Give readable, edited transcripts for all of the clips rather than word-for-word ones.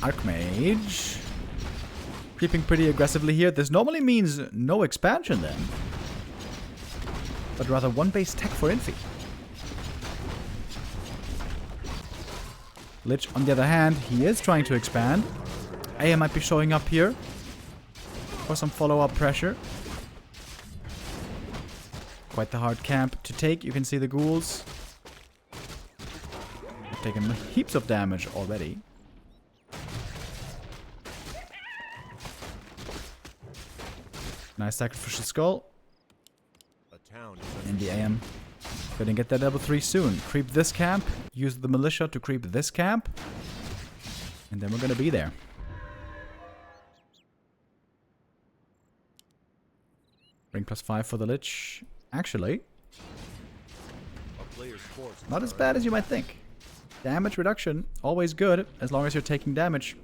Archmage. Creeping pretty aggressively here. This normally means no expansion then. But rather one base tech for INFI. Lich, on the other hand, he is trying to expand. Aya might be showing up here for some follow-up pressure. Quite the hard camp to take. You can see the ghouls. They've taken heaps of damage already. Nice sacrificial skull. And the AM. Gonna get that level 3 soon. Creep this camp. Use the militia to creep this camp. And then we're gonna be there. Ring +5 for the Lich. Actually, not as bad as you might think. Damage reduction, always good, as long as you're taking damage.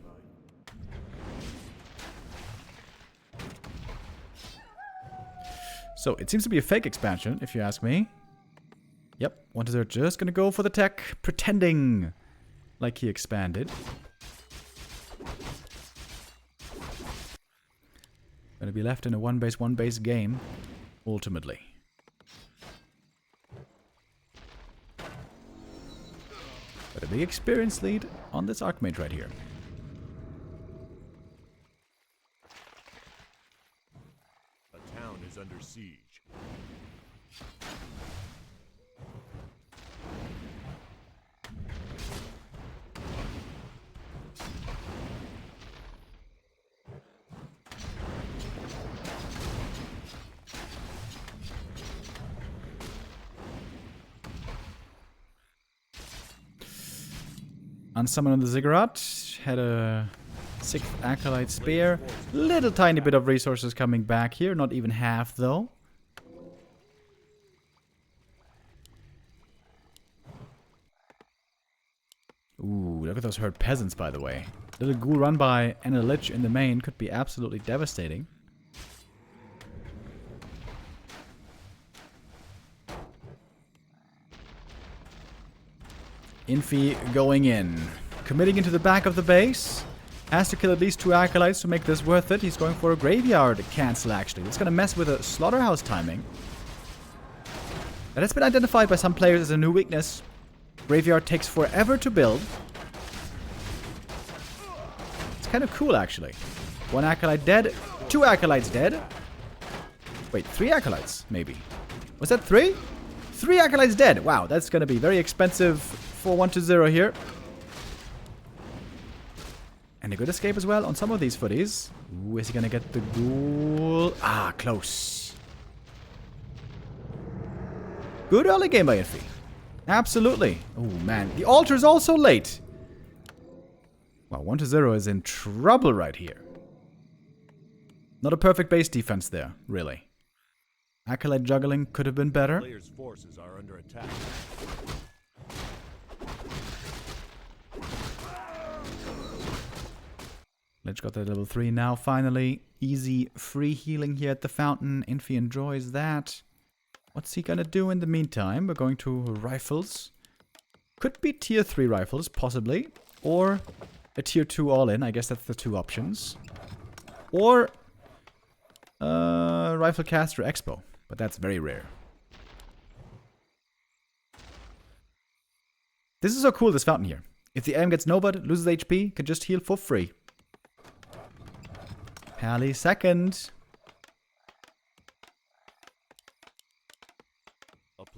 So, it seems to be a fake expansion, if you ask me. Yep, one are just gonna go for the tech, pretending like he expanded. Gonna be left in a one base game, ultimately. But a big experience lead on this Archmage right here. A town is under siege. Unsummon on the Ziggurat. Had a 6th Acolyte Spear. Little tiny bit of resources coming back here. Not even half, though. Ooh, look at those hurt peasants, by the way. Little ghoul run by and a Lich in the main could be absolutely devastating. INFI going in. Committing into the back of the base. Has to kill at least 2 Acolytes to make this worth it. He's going for a graveyard cancel, actually. It's going to mess with a slaughterhouse timing. That has been identified by some players as a new weakness. Graveyard takes forever to build. It's kind of cool, actually. 1 Acolyte dead. 2 Acolytes dead. Wait, 3 Acolytes, maybe. Was that 3? 3 Acolytes dead. Wow, that's going to be very expensive for 1-0 here. And a good escape as well on some of these footies. Ooh, is he going to get the ghoul? Ah, close. Good early game by INFI. Absolutely. Oh, man. The altar is also late. Wow, 1-0 is in trouble right here. Not a perfect base defense there, really. Acolyte juggling could have been better. Players' forces are under attack. Lich got that level 3 now, finally. Easy free healing here at the fountain. INFI enjoys that. What's he gonna do in the meantime? We're going to rifles. Could be tier 3 rifles, possibly. Or a tier 2 all-in. I guess that's the 2 options. Or rifle caster expo. But that's very rare. This is so cool, this fountain here. If the AM gets Nobud, loses HP, can just heal for free. Pally second.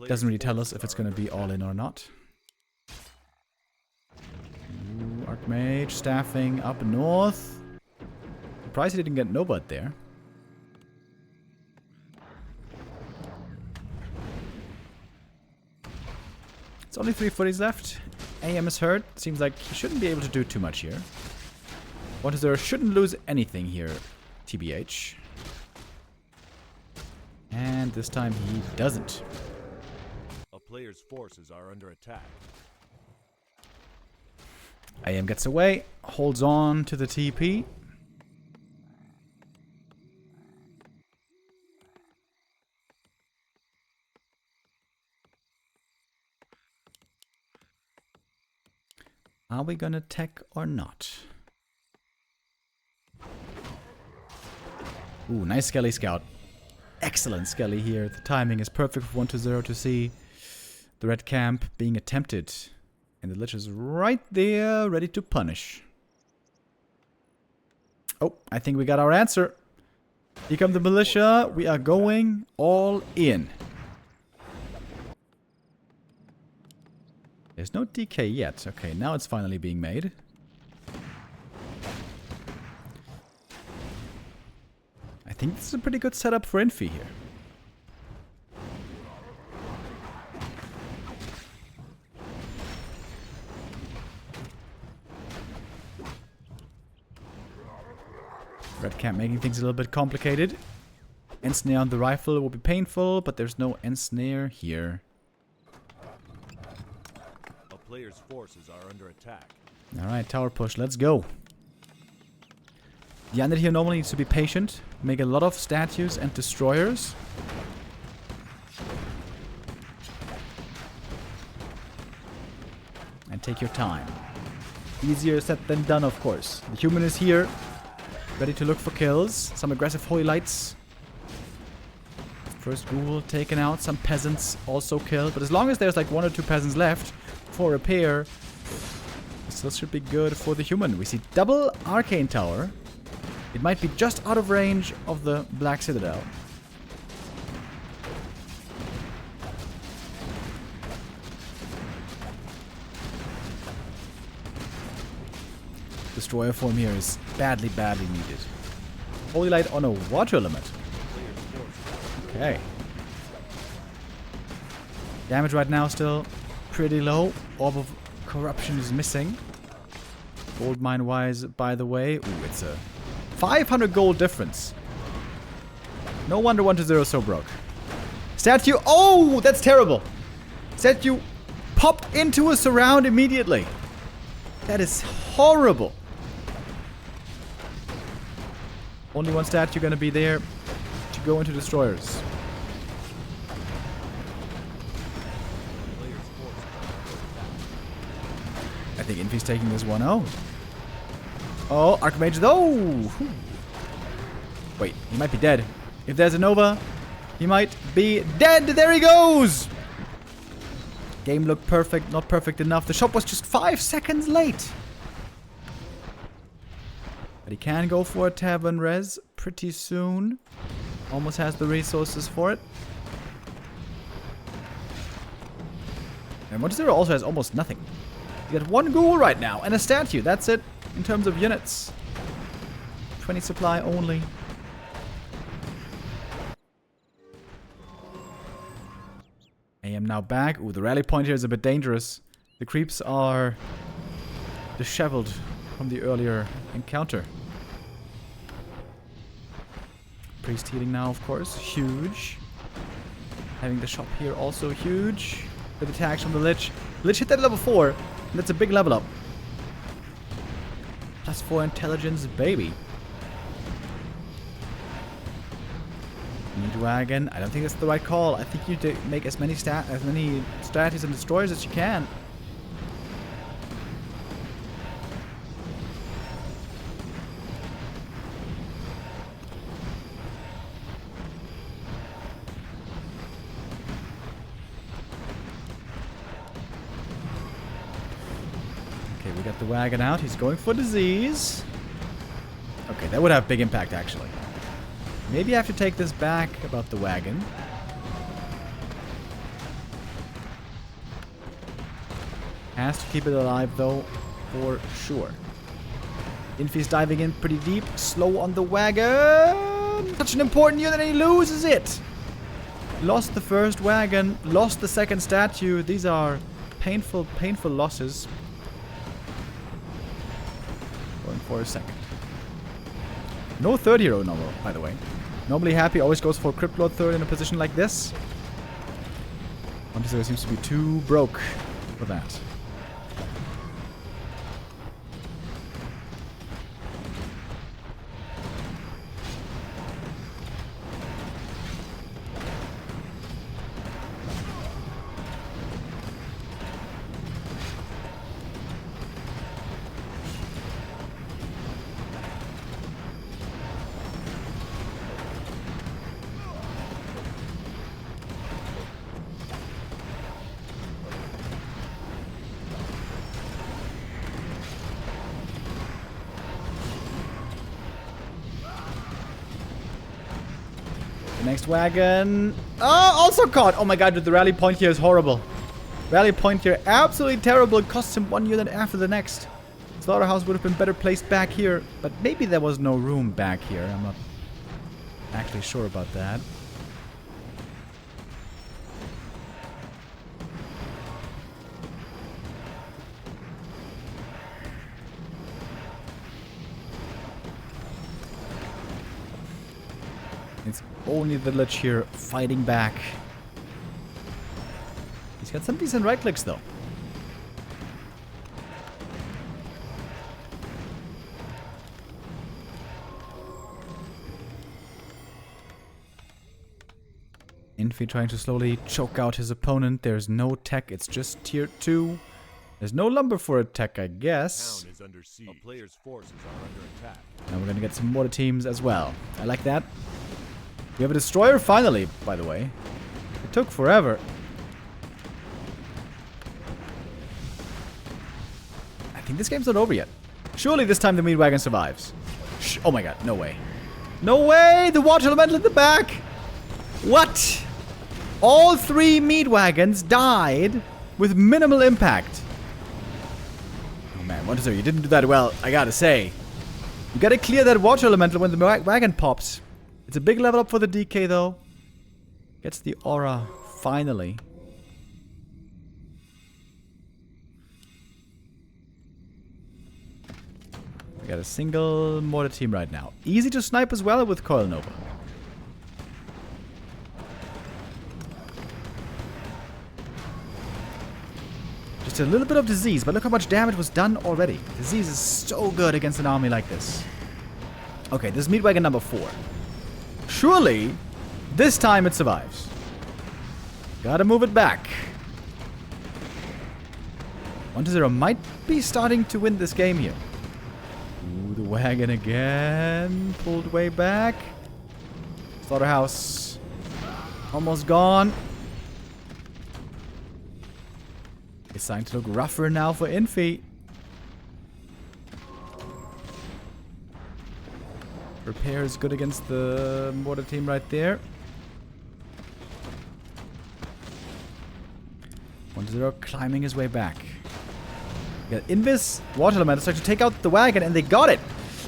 Doesn't really tell us if it's going to be all in or not. Ooh, Archmage staffing up north. Surprised he didn't get Nobud there. It's only 3 footies left. AM is hurt. Seems like he shouldn't be able to do too much here. What is there? Shouldn't lose anything here, TBH. And this time he doesn't. A player's forces are under attack. AM gets away, holds on to the TP. Are we gonna tech or not? Ooh, nice Skelly Scout. Excellent Skelly here. The timing is perfect for 1-0 to see the red camp being attempted. And the Lich is right there, ready to punish. Oh, I think we got our answer. Here come the militia. We are going all in. There's no DK yet. Okay, now it's finally being made. I think this is a pretty good setup for INFI here. Red camp making things a little bit complicated. Ensnare on the rifle will be painful, but there's no ensnare here. A player's forces are under attack. Alright, tower push, let's go. The unit here normally needs to be patient, make a lot of statues and destroyers. And take your time. Easier said than done, of course. The human is here, ready to look for kills. Some aggressive holy lights. First ghoul taken out, some peasants also killed. But as long as there's like 1 or 2 peasants left for repair, this still should be good for the human. We see double arcane tower. It might be just out of range of the Black Citadel. Destroyer form here is badly, badly needed. Holy light on a water element. Okay. Damage right now still pretty low. Orb of corruption is missing. Gold mine wise, by the way. Ooh, it's a 500 gold difference. No wonder 1-0 so broke. Statue. Oh, that's terrible. Statue popped into a surround immediately. That is horrible. Only one statue gonna be there to go into destroyers. I think INFI's taking this 1-0. Oh, Archmage though! Wait, he might be dead. If there's a Nova, he might be dead! There he goes! Game looked perfect, not perfect enough. The shop was just 5 seconds late. But he can go for a tavern res pretty soon. Almost has the resources for it. And 1-0 also has almost nothing. You get 1 ghoul right now and a statue. That's it in terms of units. 20 supply only. AM now back. Ooh, the rally point here is a bit dangerous. The creeps are disheveled from the earlier encounter. Priest healing now, of course. Huge. Having the shop here also huge. Good attacks from the Lich. Lich hit that level 4. And that's a big level up. +4 intelligence, baby. Need wagon. I don't think that's the right call. I think you need to make as many statues and destroyers as you can. Okay, we got the wagon out. He's going for disease. Okay, that would have big impact actually. Maybe I have to take this back about the wagon. Has to keep it alive though, for sure. INFI's diving in pretty deep. Slow on the wagon. Such an important unit and he loses it. Lost the first wagon. Lost the second statue. These are painful, painful losses. Going for a second. No third hero novel, by the way. Normally Happy always goes for Crypt Lord third in a position like this. 1-0 seems to be too broke for that. Next wagon. Oh, also caught. Oh my god, dude, the rally point here is horrible. Rally point here, absolutely terrible. It costs him 1 unit after the next. Slaughterhouse would have been better placed back here, but maybe there was no room back here. I'm not actually sure about that. It's only the Lich here fighting back. He's got some decent right clicks though. INFI trying to slowly choke out his opponent. There's no tech, it's just tier 2. There's no lumber for a tech, I guess. Town is under siege. A player's forces are under attack. Now we're gonna get some mortar teams as well. I like that. We have a destroyer finally, by the way. It took forever. I think this game's not over yet. Surely this time the meat wagon survives. Oh my god, no way. No way! The water elemental in the back! What? All 3 meat wagons died with minimal impact. Oh man, what is there? You didn't do that well, I gotta say. You gotta clear that water elemental when the wagon pops. It's a big level up for the DK though. Gets the aura finally. We got a single mortar team right now. Easy to snipe as well with Coil Nova. Just a little bit of disease, but look how much damage was done already. Disease is so good against an army like this. Okay, this is meat wagon number 4. Surely, this time it survives. Gotta move it back. 1-0 might be starting to win this game here. Ooh, the wagon again. Pulled way back. Slaughterhouse. Almost gone. It's starting to look rougher now for INFI. Repair is good against the mortar team right there. 1-0 climbing his way back. We got Invis, Water Elemental starting to take out the wagon, and they got it!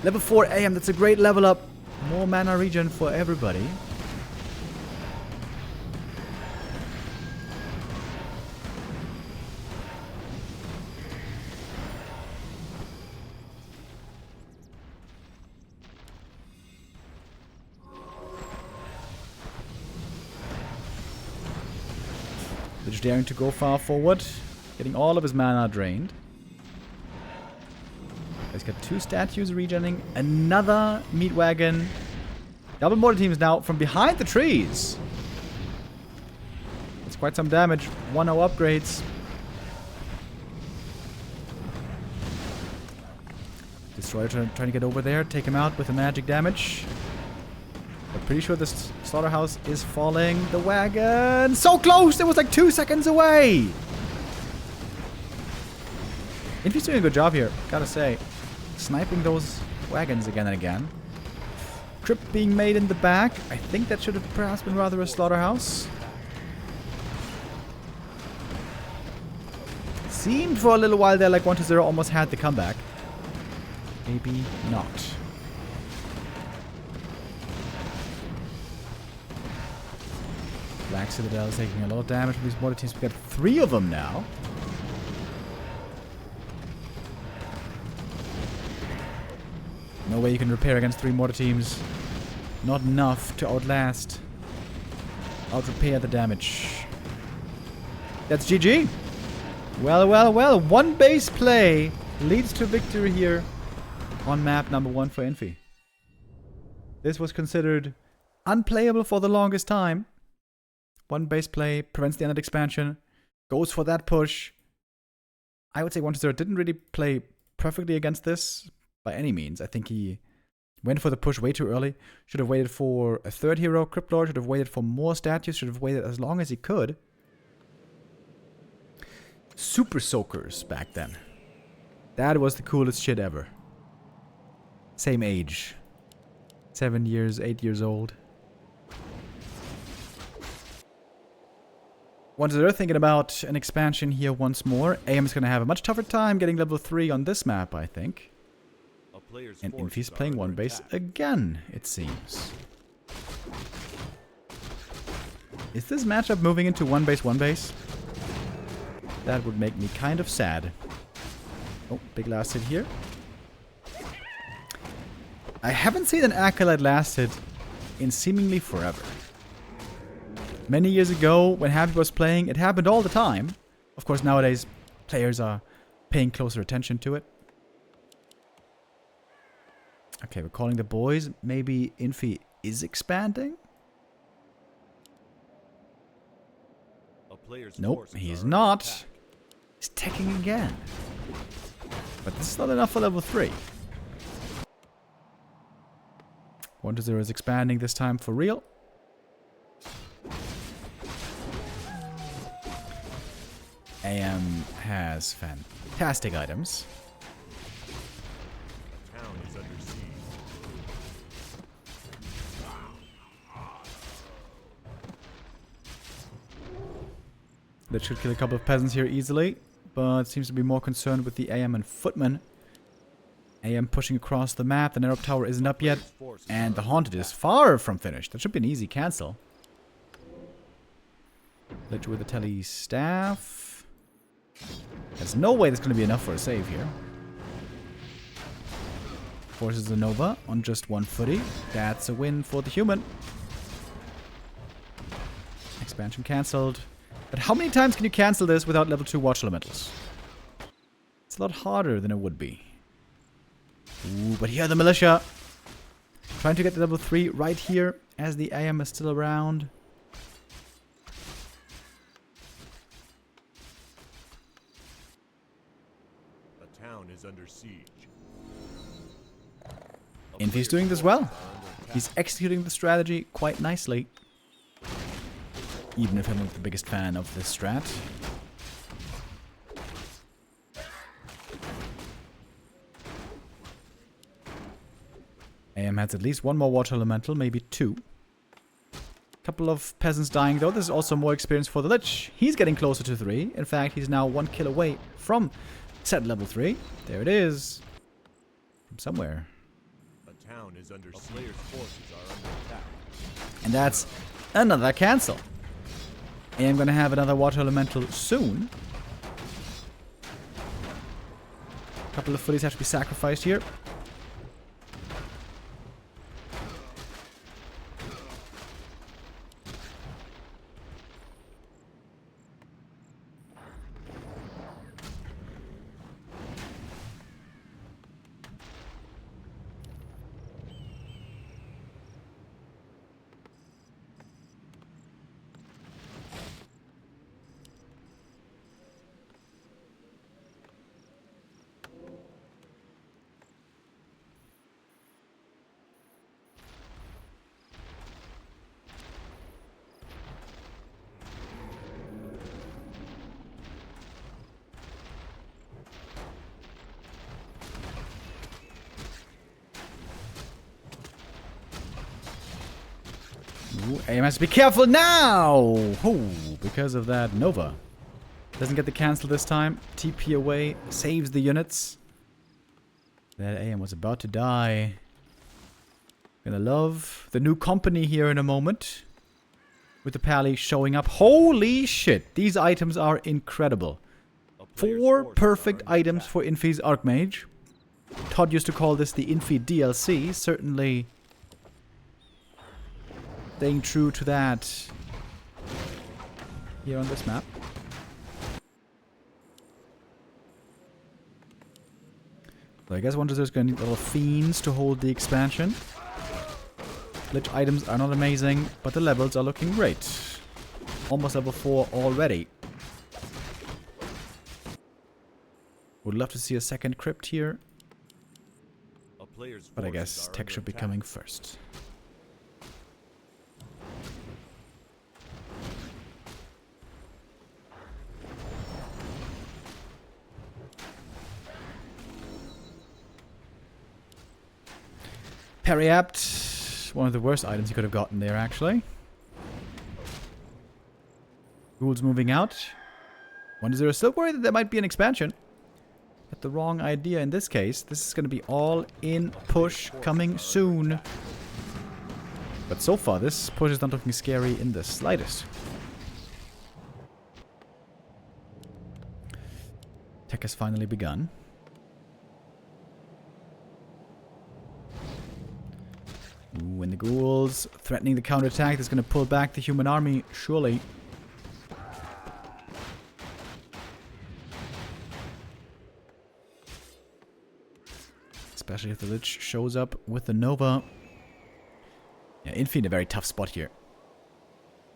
Level 4 AM, that's a great level up. More mana regen for everybody. Lich daring to go far forward, getting all of his mana drained. He's got 2 statues regening, another meat wagon. Double mortar teams now from behind the trees. It's quite some damage. 1-0 upgrades. Destroyer trying to get over there, take him out with the magic damage. I'm pretty sure this slaughterhouse is falling. The wagon! So close! It was like 2 seconds away! INFI's doing a good job here, gotta say. Sniping those wagons again and again. Trip being made in the back. I think that should have perhaps been rather a slaughterhouse. Seemed for a little while there like 1-0 almost had the comeback. Maybe not. Black Citadel is taking a lot of damage from these mortar teams. We've got 3 of them now. No way you can repair against 3 mortar teams. Not enough to outlast. Out-repair the damage. That's GG. Well, well, well. 1 base play leads to victory here on map number 1 for INFI. This was considered unplayable for the longest time. 1 base play prevents the end expansion. Goes for that push. I would say 1-0 didn't really play perfectly against this by any means. I think he went for the push way too early. Should have waited for a 3rd hero, Crypt Lord. Should have waited for more statues. Should have waited as long as he could. Super Soakers back then. That was the coolest shit ever. Same age. 7 years, 8 years old. Once they're thinking about an expansion here once more, AM is going to have a much tougher time getting level 3 on this map, I think. And INFI's playing one base again, it seems. Is this matchup moving into one base? That would make me kind of sad. Oh, big last hit here. I haven't seen an Acolyte last hit in seemingly forever. Many years ago, when Happy was playing, it happened all the time. Of course, nowadays, players are paying closer attention to it. Okay, we're calling the boys. Maybe INFI is expanding? Nope, he's not. He's teching again. But this is not enough for level 3. 1-0 is expanding this time for real. AM has fantastic items. The town is under siege. That should kill a couple of peasants here easily, but seems to be more concerned with the AM and footmen. AM pushing across the map. The narrow tower isn't up yet, and the haunted is far from finished. That should be an easy cancel. Lich with the tele staff. There's no way that's going to be enough for a save here. Forces the Nova on just one footy. That's a win for the human. Expansion cancelled. But how many times can you cancel this without level 2 watch elementals? It's a lot harder than it would be. Ooh, but here the militia. Trying to get the level 3 right here as the AM is still around. The town is under siege. INFI's doing this well. He's executing the strategy quite nicely. Even if I'm not the biggest fan of this strat. AM has at least one more water elemental, maybe 2. Couple of peasants dying though. This is also more experience for the Lich. He's getting closer to 3. In fact, he's now 1 kill away from set level 3. There it is. From somewhere. A town is under siege. Player's forces are under attack. And that's another cancel. AM gonna have another water elemental soon. A couple of footies have to be sacrificed here. Ooh, AM has to be careful now! Oh, because of that Nova. Doesn't get the cancel this time. TP away, saves the units. That AM was about to die. Gonna love the new company here in a moment. With the Pally showing up. Holy shit, these items are incredible. 4 perfect items for INFI's Archmage. Todd used to call this the INFI DLC. Certainly staying true to that here on this map. So I guess one deserves going to need little fiends to hold the expansion. Lich items are not amazing, but the levels are looking great. Almost level 4 already. Would love to see a second crypt here. But I guess tech should be coming first. Periapt, one of the worst items you could have gotten there, actually. Ghouls moving out. 1-0. Still worried that there might be an expansion. But the wrong idea in this case. This is going to be all in push coming soon. But so far, this push is not looking scary in the slightest. Tech has finally begun. Ooh, and the ghouls threatening the counterattack. That's going to pull back the human army, surely. Especially if the Lich shows up with the Nova. Yeah, INFI in a very tough spot here.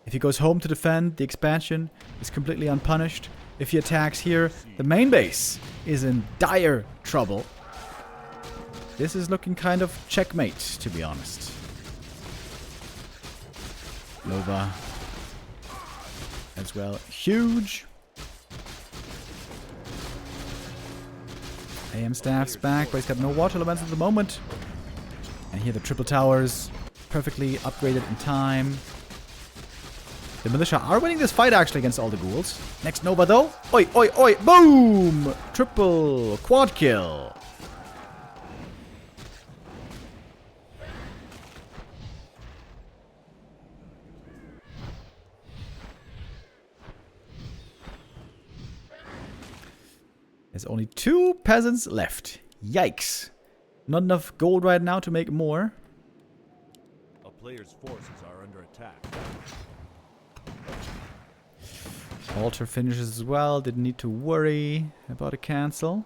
If he goes home to defend, the expansion is completely unpunished. If he attacks here, the main base is in dire trouble. This is looking kind of checkmate, to be honest. Nova as well. Huge. AM staff's back, but he's got no water elements at the moment. And here the triple towers, perfectly upgraded in time. The militia are winning this fight actually against all the ghouls. Next Nova though. Oi, oi, oi. Boom! Triple quad kill. There's only 2 peasants left. Yikes. Not enough gold right now to make more. A player's forces are under attack. Altar finishes as well. Didn't need to worry about a cancel.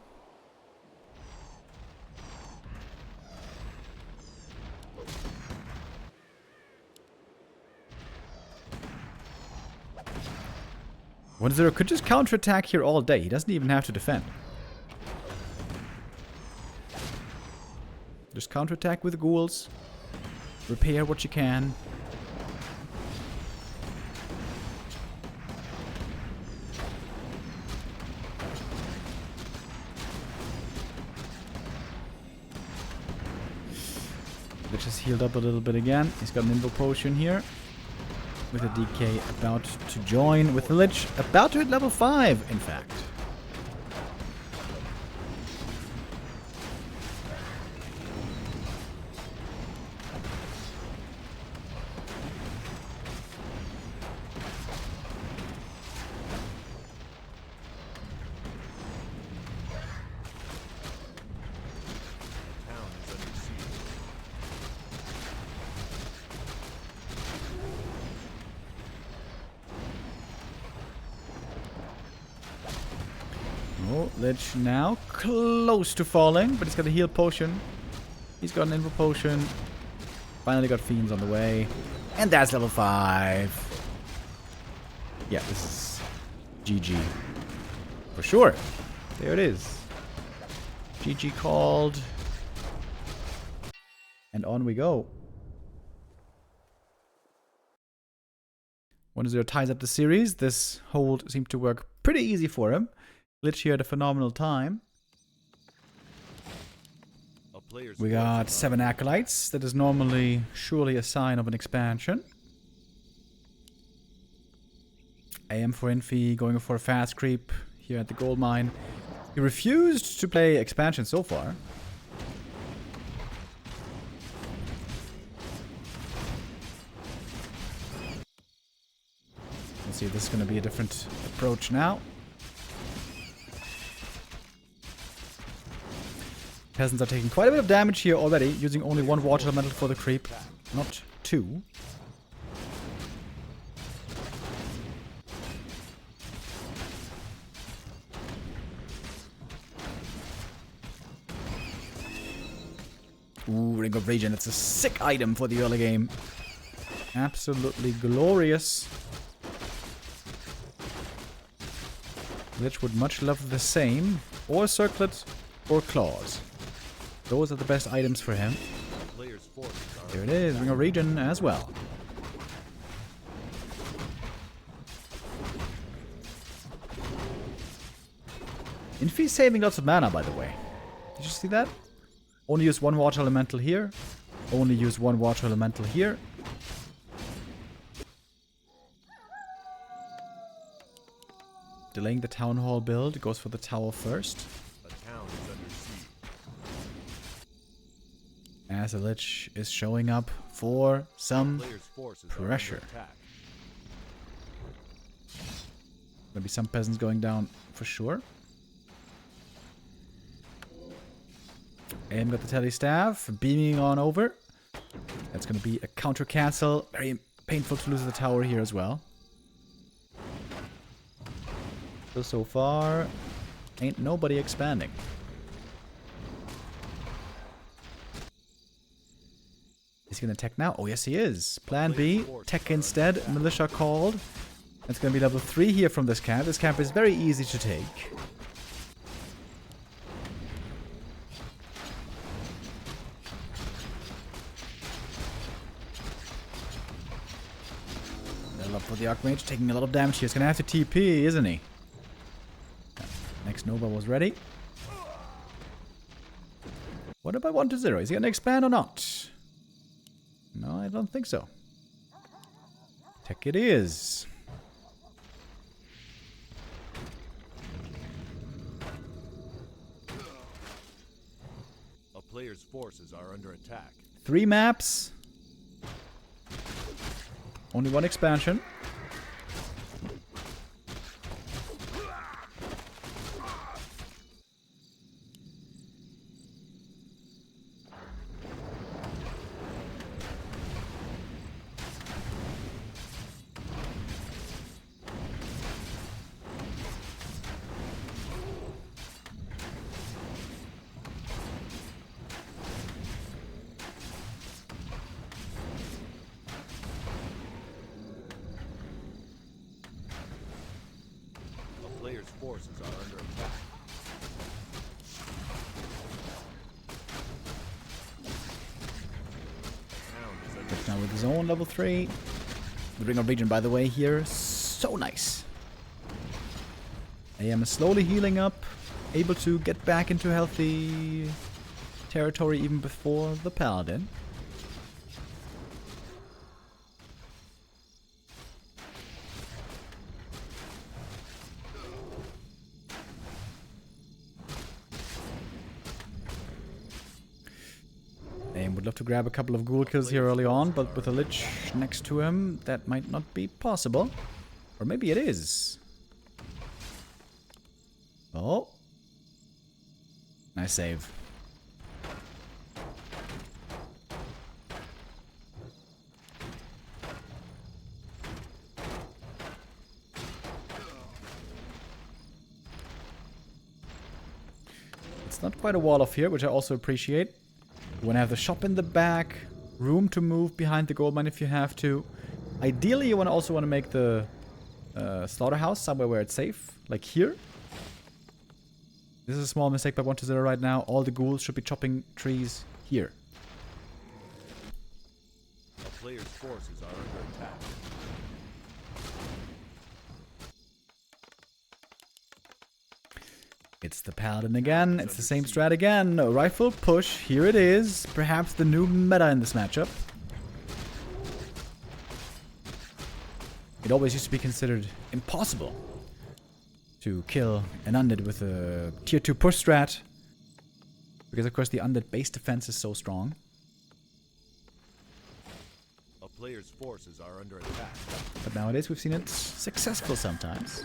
One-0 could just counterattack here all day. He doesn't even have to defend. Just counterattack with the ghouls. Repair what you can. Which has healed up a little bit again. He's got an invo potion here. With a DK about to join with the Lich. About to hit level 5, in fact. Oh, Lich now close to falling, but he's got a heal potion. He's got an invo potion. Finally got fiends on the way. And that's level 5. Yeah, this is GG. For sure. There it is. GG called. And on we go. 1-0 ties up the series. This hold seemed to work pretty easy for him. Lich here had a phenomenal time. We got 7 acolytes. That is normally surely a sign of an expansion. AM for INFI going for a fast creep here at the gold mine. He refused to play expansion so far. Let's see if this is going to be a different approach now. Peasants are taking quite a bit of damage here already, using only 1 water elemental for the creep, not 2. Ooh, Ring of Regen, that's a sick item for the early game. Absolutely glorious. Lich would much love the same, or Circlet, or Claws. Those are the best items for him. There it is, Ring of Regen as well. INFI saving lots of mana, by the way. Did you see that? Only use 1 water elemental here. Only use 1 water elemental here. delaying the town hall build. It goes for the tower first. A town is under siege. As the Lich is showing up for some Player's forces pressure. are under attack. Maybe some peasants going down for sure. Aim got the tele staff, beaming on over. That's going to be a counter cancel. Very painful to lose the tower here as well. So far, ain't nobody expanding. Is he going to tech now? Oh, yes, he is. Plan B, tech instead, militia called. It's going to be level 3 here from this camp. This camp is very easy to take. Level up for the Archmage, taking a lot of damage here. He's going to have to TP, isn't he? Next Nova was ready. What about 1-0? Is he going to expand or not? No, I don't think so. Tech it is. A player's forces are under attack. 3 maps. Only 1 expansion. Player's forces are under attack. Town is under But now with his own level 3. The Ring of Legion, by the way, here. So nice. AM is slowly healing up. Able to get back into healthy territory even before the Paladin. Would love to grab a couple of ghoul kills here early on, but with a Lich next to him, that might not be possible. Or maybe it is. Oh. Nice save. It's not quite a wall off here, which I also appreciate. You want to have the shop in the back, room to move behind the gold mine if you have to. Ideally, you also want to make the slaughterhouse somewhere where it's safe, like here. This is a small mistake by 1-0 right now. All the ghouls should be chopping trees here. A player's forces are under attack. It's the Paladin again. It's the same strat again. A rifle push. Here it is. Perhaps the new meta in this matchup. It always used to be considered impossible to kill an undead with a tier 2 push strat. Because of course the undead base defense is so strong. A player's forces are under attack. But nowadays we've seen it successful sometimes.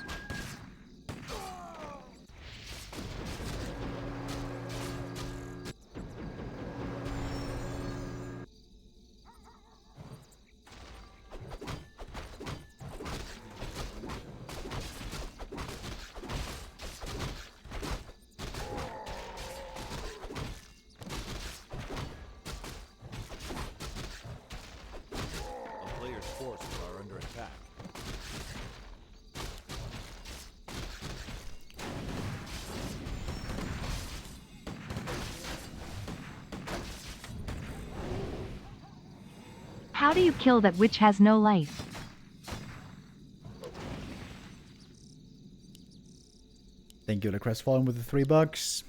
Forces are under attack. How do you kill that witch has no life? Thank you to Crestfallen with the $3.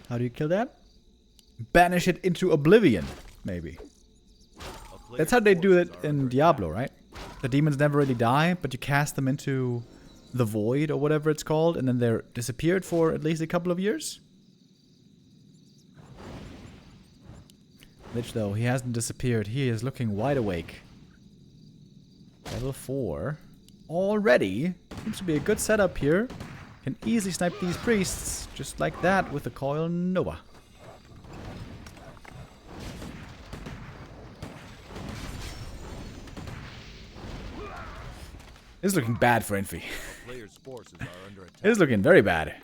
How do you kill that? Banish it into oblivion, maybe. That's how they do it in Diablo, right? The demons never really die, but you cast them into the void or whatever it's called, and then they're disappeared for at least a couple of years. Lich, though, he hasn't disappeared. He is looking wide awake. Level 4. Already. Seems to be a good setup here. Can easily snipe these priests, just like that, with the Coil Nova. This is looking bad for INFI. Players' forces are under attack. It is looking very bad.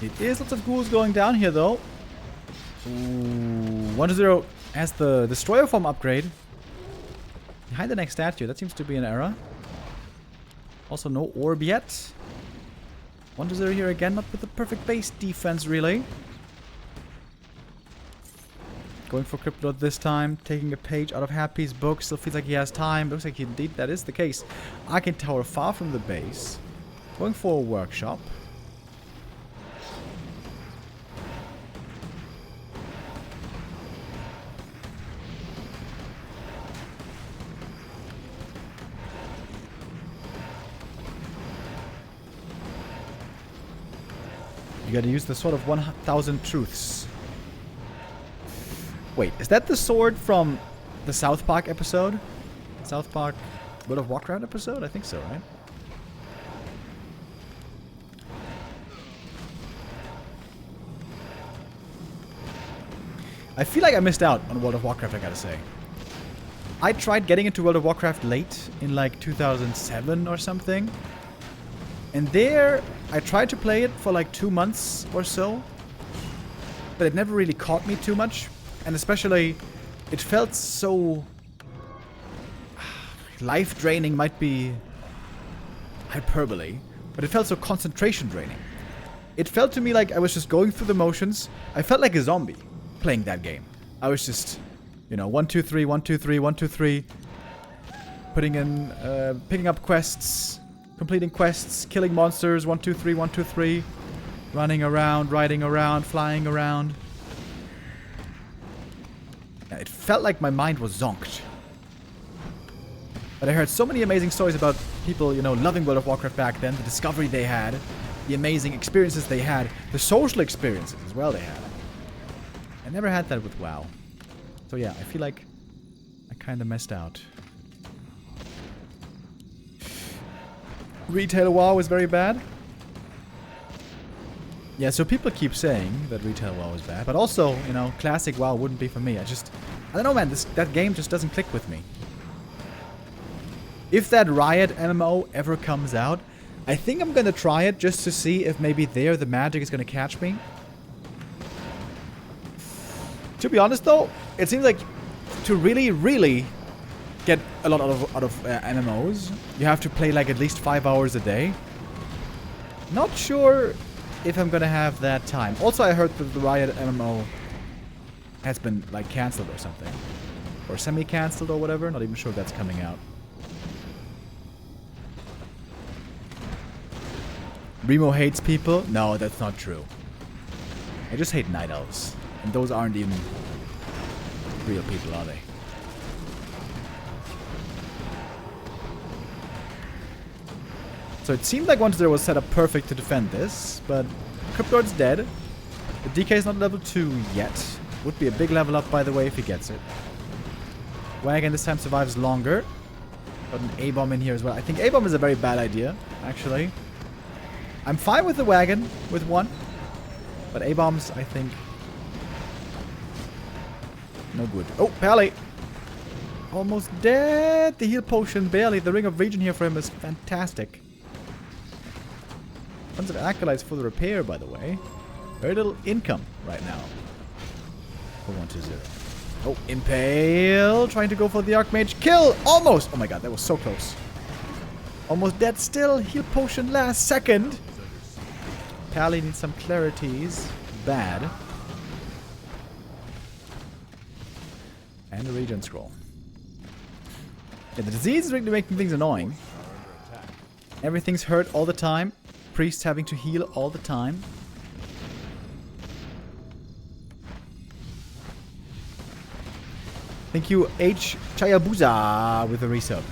It is lots of ghouls going down here, though. Ooh, 1-0 has the Destroyer form upgrade. Behind the next statue. That seems to be an error. Also, no orb yet. 1-0 here again, not with the perfect base defense, really. Going for Cryptolord this time, taking a page out of Happy's book. Still feels like he has time. Looks like indeed that is the case. Arcane Tower far from the base. Going for a workshop. You gotta use the Sword of 1000 Truths. Wait, is that the sword from the South Park episode? South Park World of Warcraft episode? I think so, right? I feel like I missed out on World of Warcraft, I gotta say. I tried getting into World of Warcraft late, in like 2007 or something. And there, I tried to play it for like 2 months or so. But it never really caught me too much. And especially, it felt so... life-draining might be hyperbole. But it felt so concentration-draining. It felt to me like I was just going through the motions. I felt like a zombie playing that game. I was just, you know, 1, 2, 3, 1, 2, 3, 1, 2, 3. Putting in, picking up quests. Completing quests, killing monsters, 1, 2, 3, 1, 2, 3. Running around, riding around, flying around. Yeah, it felt like my mind was zonked. But I heard so many amazing stories about people, you know, loving World of Warcraft back then, the discovery they had, the amazing experiences they had, the social experiences as well they had. I never had that with WoW. So yeah, I feel like I kind of messed out. Retail WoW is very bad. Yeah, so people keep saying that retail WoW is bad, but also, you know, classic WoW wouldn't be for me. I don't know, man. That game just doesn't click with me. If that Riot MMO ever comes out, I think I'm gonna try it just to see if maybe there the magic is gonna catch me. To be honest, though, it seems like to really get a lot out of MMOs, you have to play like at least 5 hours a day. Not sure if I'm gonna have that time. Also, I heard that the Riot MMO has been like cancelled or something. Or semi-cancelled or whatever. Not even sure if that's coming out. Remo hates people? No, that's not true. I just hate night elves. And those aren't even real people, are they? So it seemed like 1-0 was set up perfect to defend this, but Cryptolord's dead. The DK is not level 2 yet. Would be a big level up, by the way, if he gets it. Wagon this time survives longer. Got an A-bomb in here as well. I think A-bomb is a very bad idea, actually. I'm fine with the wagon, with 1. But A-bombs, I think... no good. Oh, Pally! Almost dead. The heal potion barely. The Ring of Regen here for him is fantastic. Tons of acolytes for the repair, by the way. Very little income right now. For 1-2-0. Oh, Impale. Trying to go for the Archmage. Kill! Almost! Oh my god, that was so close. Almost dead still. Heal potion last second. Pally needs some clarities. Bad. And a regen scroll. Yeah, the disease is really making things annoying. Everything's hurt all the time. Priests having to heal all the time. Thank you, H. Chayabusa, with a resub.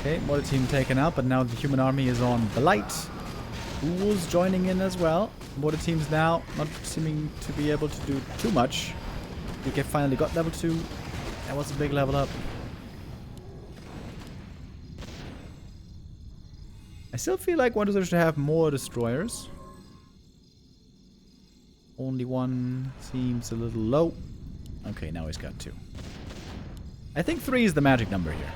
Okay, Mortar team taken out, but now the human army is on Blight. Ghouls joining in as well. Mortar team's now not seeming to be able to do too much. DK finally got level 2. That was a big level up. I still feel like one deserves to have more destroyers. Only one seems a little low. Okay, now he's got 2. I think 3 is the magic number here.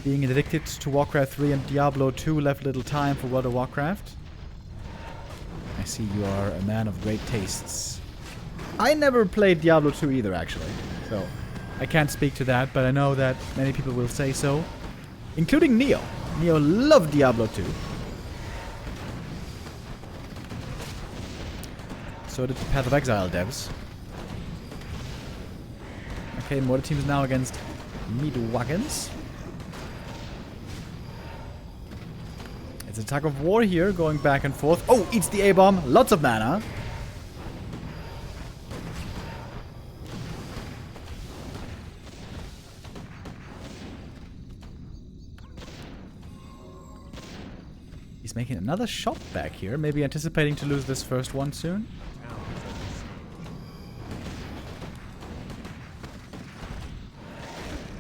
Being addicted to Warcraft 3 and Diablo 2 left little time for World of Warcraft. I see you are a man of great tastes. I never played Diablo 2 either, actually. So, I can't speak to that, but I know that many people will say so. Including Neo. Neo loved Diablo 2. So did the Path of Exile devs. Okay, Mortar team is now against Midwagons. It's a tug of war here, going back and forth. Oh, eats the A-bomb. Lots of mana. He's making another shot back here, maybe anticipating to lose this first one soon.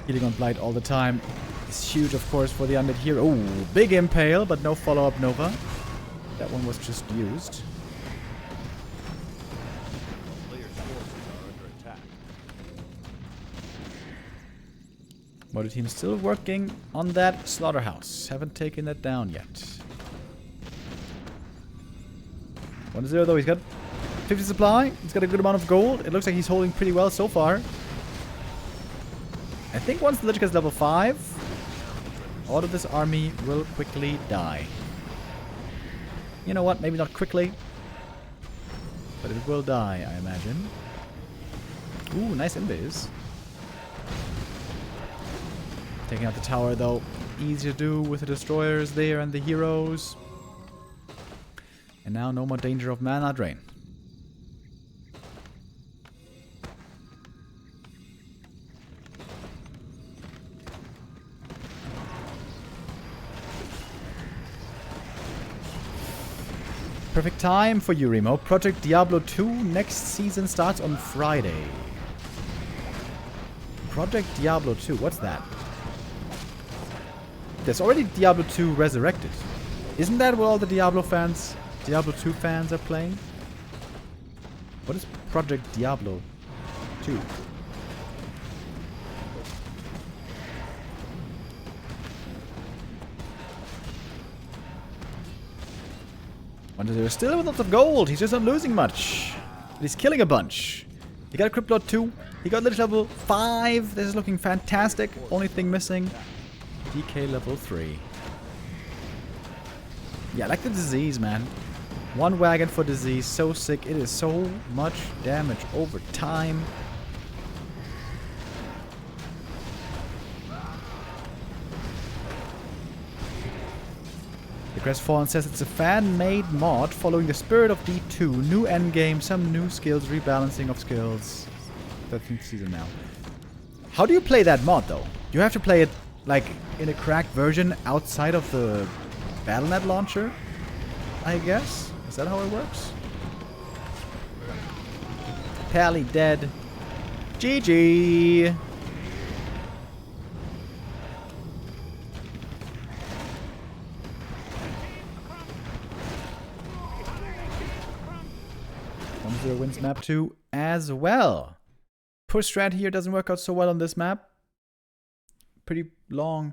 Healing on Blight all the time. It's huge, of course, for the undead hero. Oh, big impale, but no follow-up Nova. That one was just used. Mortar team still working on that slaughterhouse. Haven't taken that down yet. 1-0 though. He's got 50 supply. He's got a good amount of gold. It looks like he's holding pretty well so far. I think once the Lich gets level 5, all of this army will quickly die. You know what? Maybe not quickly. But it will die, I imagine. Ooh, nice invis. Taking out the tower, though. Easy to do with the destroyers there and the heroes. And now no more danger of mana drain. Perfect time for you, Remo. Project Diablo 2 next season starts on Friday. Project Diablo 2, what's that? There's already Diablo 2 Resurrected. Isn't that what all the Diablo 2 fans are playing? What is Project Diablo 2? There's still lots of gold. He's just not losing much. But he's killing a bunch. He got a Crypt Lord 2. He got Lich level 5. This is looking fantastic. Only thing missing, DK level 3. Yeah, I like the disease, man. One wagon for disease. So sick. It is so much damage over time. The Crestfallen says it's a fan-made mod following the spirit of D2. New endgame, some new skills, rebalancing of skills. 13th season now. How do you play that mod, though? You have to play it, like, in a cracked version outside of the Battle.net launcher, I guess? Is that how it works? Pally dead. GG! Wins map 2 as well. Push strat here doesn't work out so well on this map. Pretty long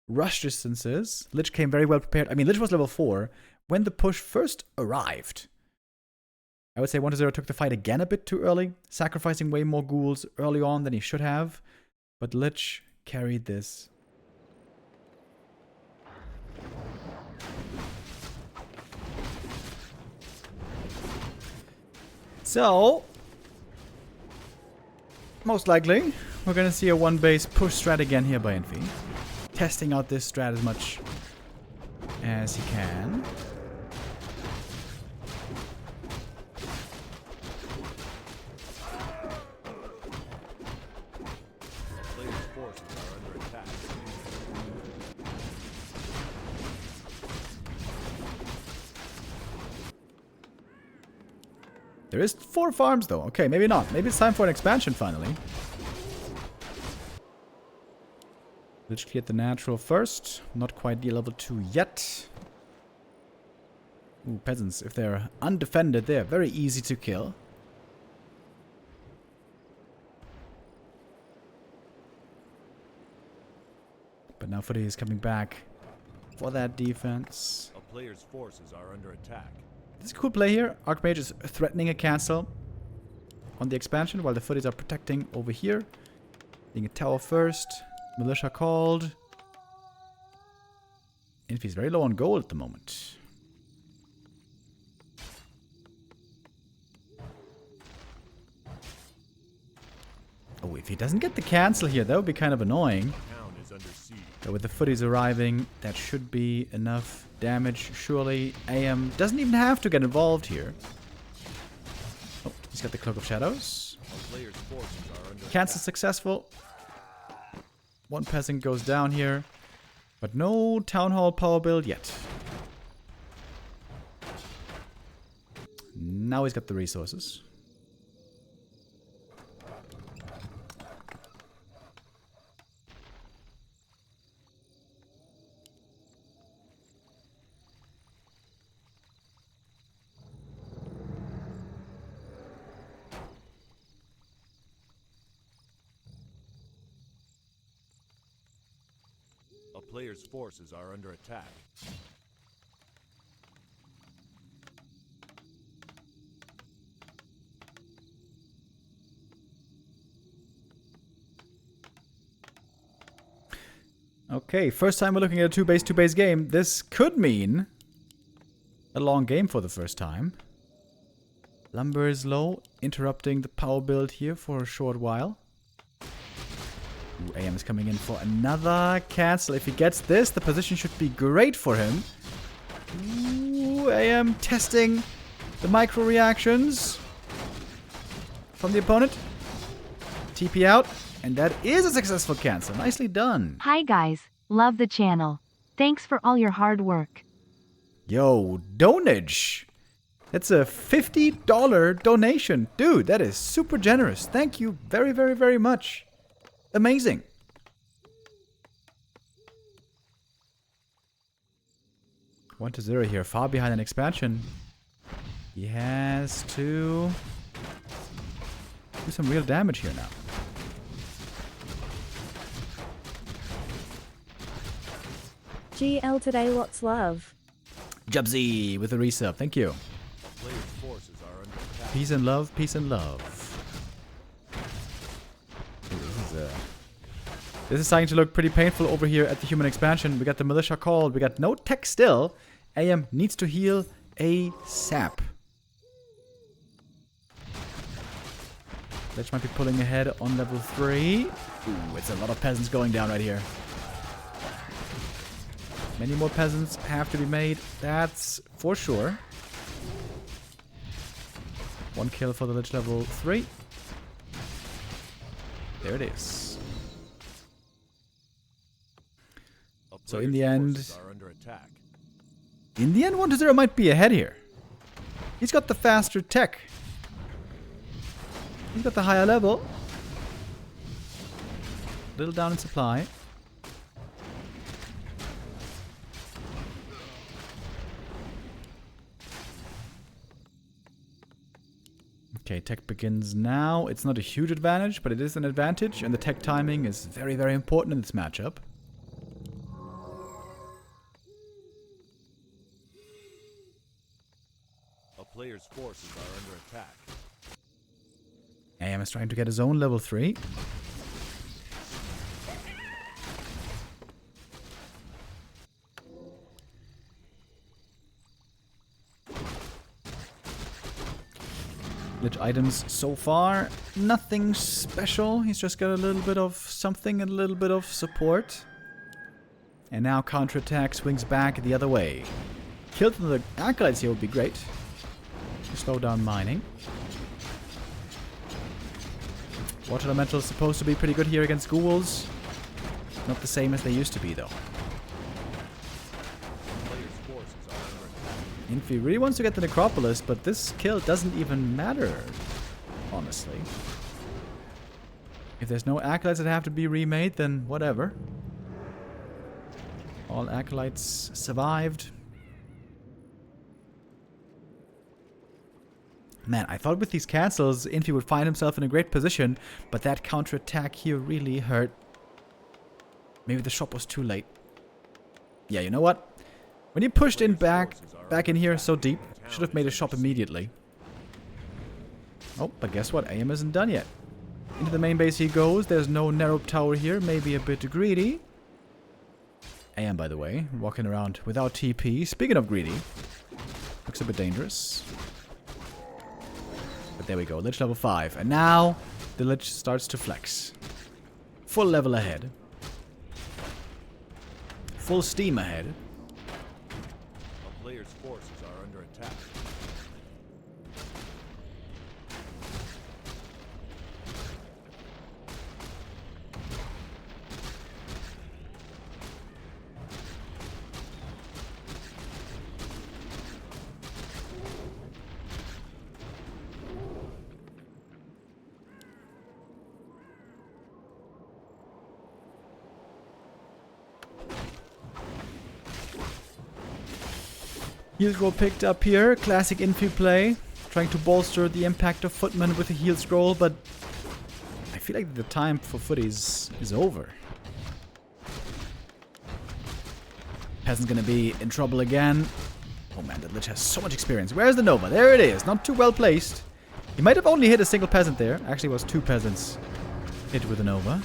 rush distances. Lich came very well prepared. I mean, Lich was level 4 when the push first arrived. I would say 1-0 took the fight again a bit too early, sacrificing way more ghouls early on than he should have. But Lich carried this. So, most likely, we're going to see a one-base push strat again here by INFI. Testing out this strat as much as he can. Players' forces are under attack. There is 4 farms though. Okay, maybe not. Maybe it's time for an expansion finally. Let's clear the natural first. Not quite the level 2 yet. Ooh, peasants. If they're undefended, they're very easy to kill. But now Footy is coming back for that defense. A player's forces are under attack. This is a cool play here. Archmage is threatening a cancel on the expansion while the Footies are protecting over here. Being a tower first. Militia called. INFI is very low on gold at the moment. Oh, if he doesn't get the cancel here, that would be kind of annoying. Town is under siege. But with the Footies arriving, that should be enough damage, surely. AM doesn't even have to get involved here. Oh, he's got the Cloak of Shadows. A player's forces are under Cancel attack. successful. One peasant goes down here. But no Town Hall power build yet. Now he's got the resources. A player's forces are under attack. Okay, first time we're looking at a 2-base game. This could mean a long game for the first time. Lumber is low, interrupting the power build here for a short while. Ooh, AM is coming in for another cancel. If he gets this, the position should be great for him. Ooh, AM testing the micro reactions from the opponent. TP out, and that is a successful cancel. Nicely done. Hi guys, love the channel. Thanks for all your hard work. Yo, donage. That's a $50 donation. Dude, that is super generous. Thank you very, very, very much. Amazing. One to 0 here, far behind an expansion. He has to do some real damage here now. GL today, what's love? Jubsy with the resub, thank you. Players' forces are under attack. Peace and love, peace and love. This is starting to look pretty painful over here at the human expansion. We got the militia called. We got no tech still. AM needs to heal ASAP. Lich might be pulling ahead on level 3. Ooh, it's a lot of peasants going down right here. Many more peasants have to be made. That's for sure. 1 kill for the Lich level 3. There it is. So in the end, 1-0 might be ahead here. He's got the faster tech. He's got the higher level. Little down in supply. Okay, tech begins now. It's not a huge advantage, but it is an advantage, and the tech timing is very, very important in this matchup. A player's forces are under attack. AM is trying to get his own level 3. Lich items so far, nothing special. He's just got a little bit of something and a little bit of support. And now counterattack swings back the other way. Kill the acolytes here would be great. To slow down mining. Water Elemental is supposed to be pretty good here against ghouls. Not the same as they used to be though. INFI really wants to get the Necropolis, but this kill doesn't even matter, honestly. If there's no acolytes that have to be remade, then whatever. All acolytes survived. Man, I thought with these castles, INFI would find himself in a great position, but that counterattack here really hurt. Maybe the shop was too late. Yeah, you know what? When he pushed in back in here so deep, should have made a shop immediately. Oh, but guess what? AM isn't done yet. Into the main base he goes. There's no narrow tower here. Maybe a bit greedy. AM, by the way, walking around without TP. Speaking of greedy, looks a bit dangerous. But there we go. Lich level 5. And now the Lich starts to flex. Full level ahead. Full steam ahead. A player's forces are under attack. Heal scroll picked up here. Classic INFI play. Trying to bolster the impact of Footman with a heal scroll, but I feel like the time for footies is over. Peasant's gonna be in trouble again. Oh man, that Lich has so much experience. Where's the Nova? There it is. Not too well placed. He might have only hit a single peasant there. Actually, it was 2 peasants hit with the Nova.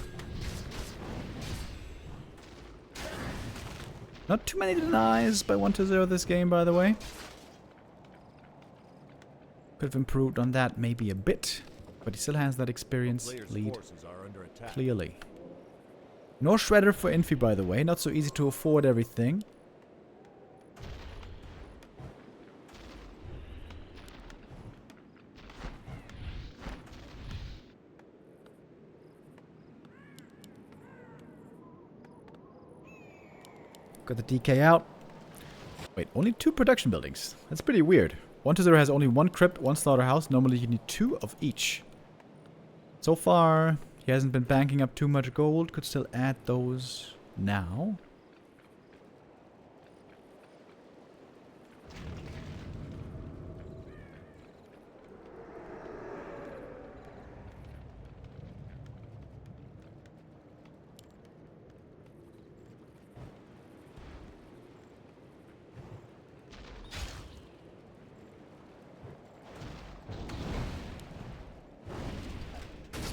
Not too many denies by 1-0 this game, by the way. Could have improved on that maybe a bit, but he still has that experience lead clearly. No Shredder for INFI, by the way. Not so easy to afford everything. Got the DK out. Wait, only 2 production buildings. That's pretty weird. 1-0 has only 1 crypt, 1 slaughterhouse. Normally you need 2 of each. So far, he hasn't been banking up too much gold. Could still add those now.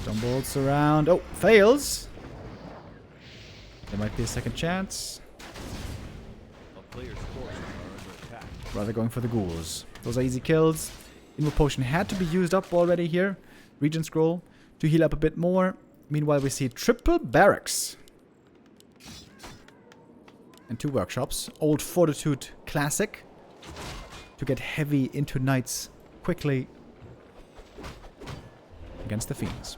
Stumbles around. Oh, fails. There might be a second chance. A player's forces are under attack. Rather going for the ghouls. Those are easy kills. Invo potion had to be used up already here. Regen scroll to heal up a bit more. Meanwhile, we see triple barracks. and 2 workshops. Old Fortitude Classic. To get heavy into Knights quickly against the Fiends.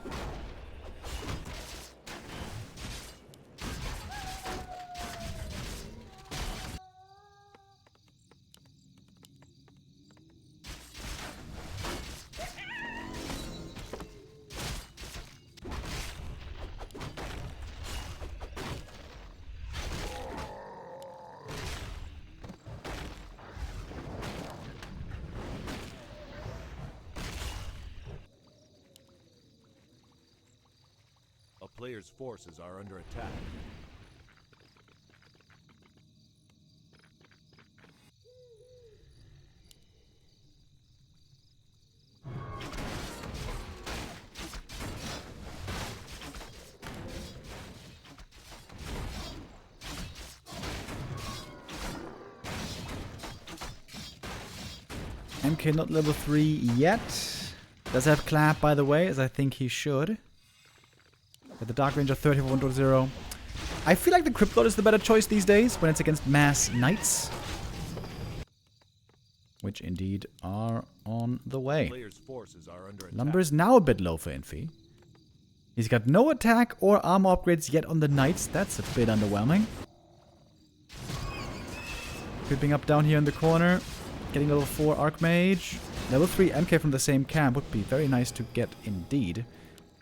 A player's forces are under attack. MK not level 3 yet. Does have clap, by the way, as I think he should. With the Dark Ranger 31.0. I feel like the Cryptlord is the better choice these days when it's against mass Knights. Which indeed are on the way. Player's forces are under attack. Lumber is now a bit low for Infi. He's got no attack or armor upgrades yet on the Knights. That's a bit underwhelming. Creeping up down here in the corner. Getting level 4 Archmage. Level 3 MK from the same camp would be very nice to get indeed.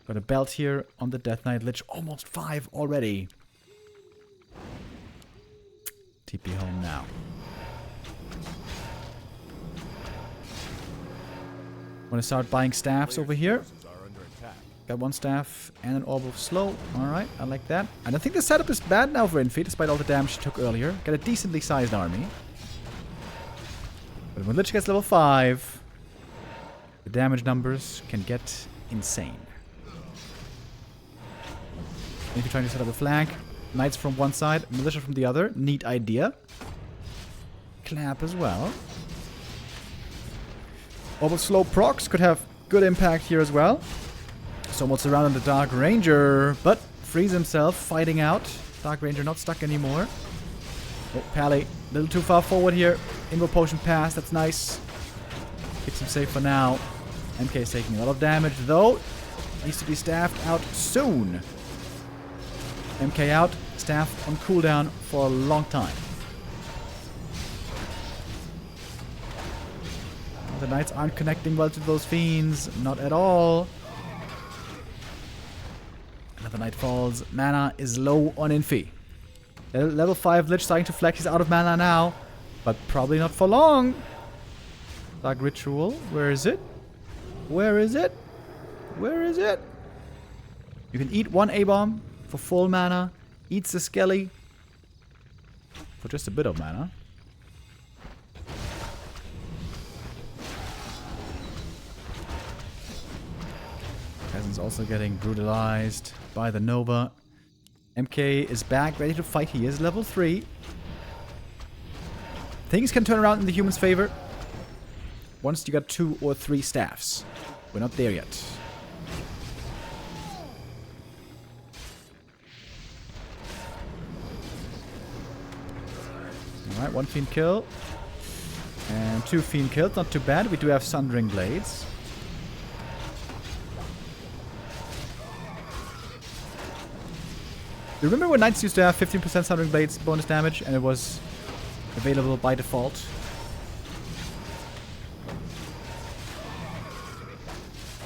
Got a belt here on the Death Knight Lich. Almost 5 already. TP home now. Want to start buying staffs over here. Forces are under attack. Got 1 staff and an Orb of Slow. Alright, I like that. I don't think the setup is bad now for Infi, despite all the damage she took earlier. Got a decently sized army. But when Lich gets level 5, the damage numbers can get insane. If you're trying to set up a flank, Knights from one side, Militia from the other. Neat idea. Clap as well. Orb of Slow procs could have good impact here as well. Somewhat surrounded the Dark Ranger, but frees himself, fighting out. Dark Ranger not stuck anymore. Oh, Pally, a little too far forward here. Invo Potion pass, that's nice. Keeps him safe for now. MK is taking a lot of damage, though. Needs to be staffed out soon. MK out, staff on cooldown for a long time. The Knights aren't connecting well to those Fiends, not at all. Another Knight falls. Mana is low on Infi. Level 5 Lich starting to flex. He's out of mana now, but probably not for long. Dark Ritual, where is it? Where is it? Where is it? You can eat 1 A-bomb for full mana. Eats the Skelly for just a bit of mana. Peasant's also getting brutalized by the Nova. MK is back, ready to fight. He is level 3. Things can turn around in the human's favor once you got 2 or 3 staffs. We're not there yet. Alright, 1 Fiend kill. And 2 Fiend kills, not too bad. We do have Sundering Blades. Remember when Knights used to have 15% Sundering Blades bonus damage and it was available by default?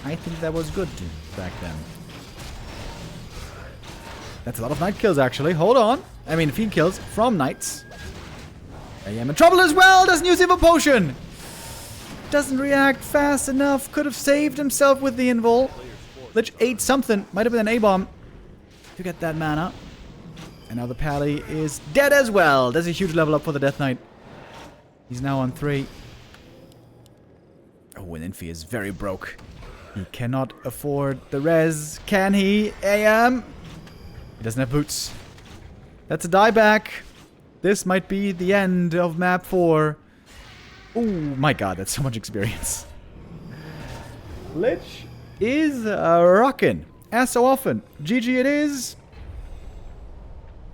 I think that was good back then. That's a lot of Knight kills actually. Hold on. I mean Fiend kills from Knights. I am in trouble as well. Doesn't use Evil Potion. Doesn't react fast enough. Could have saved himself with the invul. Lich ate something. Might have been an A-bomb to get that mana. And now the Pally is dead as well. There's a huge level up for the Death Knight. He's now on 3. Oh, and Infi is very broke. He cannot afford the res. Can he? AM? He doesn't have boots. That's a dieback. This might be the end of map 4. Oh my god, that's so much experience. Lich is rockin'. As so often. GG it is.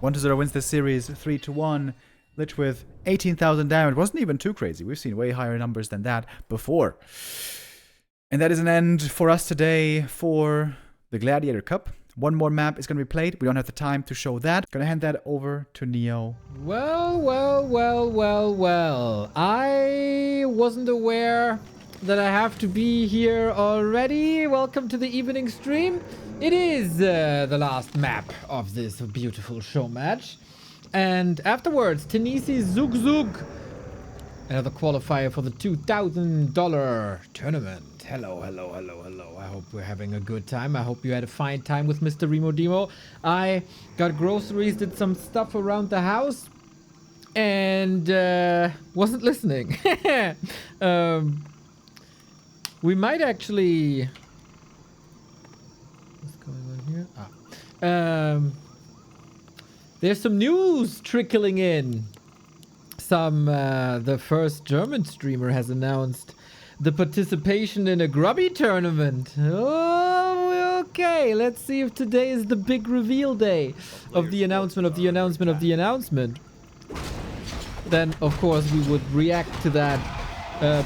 1-0 wins this series 3-1. Lich with 18,000 damage. Wasn't even too crazy. We've seen way higher numbers than that before. And that is an end for us today for the Gladiator Cup. One more map is going to be played. We don't have the time to show that. Going to hand that over to Neo. Well. I wasn't aware that I have to be here already. Welcome to the evening stream. It is the last map of this beautiful show match. And afterwards, Tennessee Zug Zug. Another qualifier for the $2,000 tournament. Hello. I hope we're having a good time. I hope you had a fine time with Mr. Remo Demo. I got groceries, did some stuff around the house, and wasn't listening. We might actually... What's going on here? There's some news trickling in. The first German streamer has announced the participation in a grubby tournament. Oh, okay. Let's see if today is the big reveal day of the announcement of the announcement of the announcement. Then, of course, we would react to that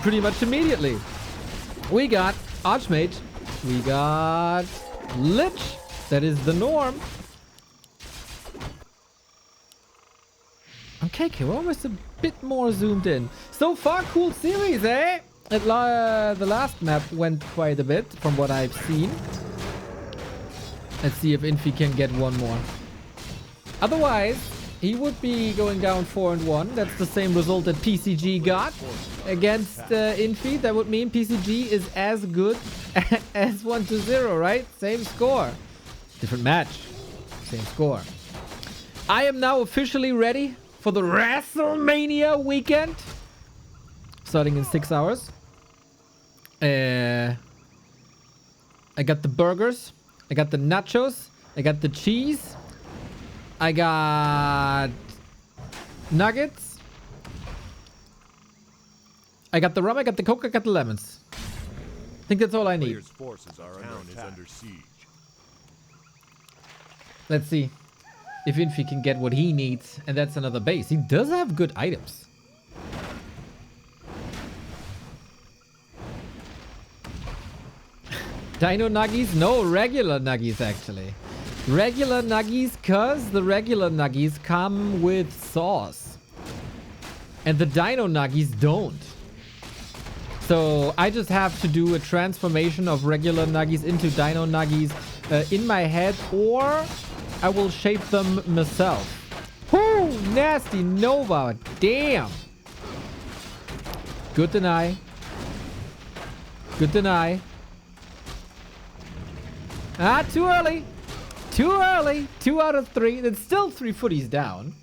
pretty much immediately. We got Archmage. We got Lich. That is the norm. Okay, we're almost a bit more zoomed in. So far, cool series, eh? The last map went quite a bit from what I've seen. Let's see if INFI can get one more. Otherwise, he would be going down 4-1. That's the same result that PCG got against INFI. That would mean PCG is as good as 1-0, right? Same score. Different match. Same score. I am now officially ready for the WrestleMania weekend, starting in 6 hours. I got the burgers, I got the nachos, I got the cheese, I got nuggets, I got the rum, I got the coke, I got the lemons. I think that's all I need. Players' forces are under siege. Let's see if INFI can get what he needs, and that's another base. He does have good items. Dino Nuggies? No, regular Nuggies actually. Regular Nuggies, cause the regular Nuggies come with sauce. And the Dino Nuggies don't. So I just have to do a transformation of regular Nuggies into Dino Nuggies in my head, or I will shape them myself. Whoo! Nasty Nova. Damn. Good deny. Good deny. Ah, too early. Too early. 2 out of 3. It's still 3 footies down.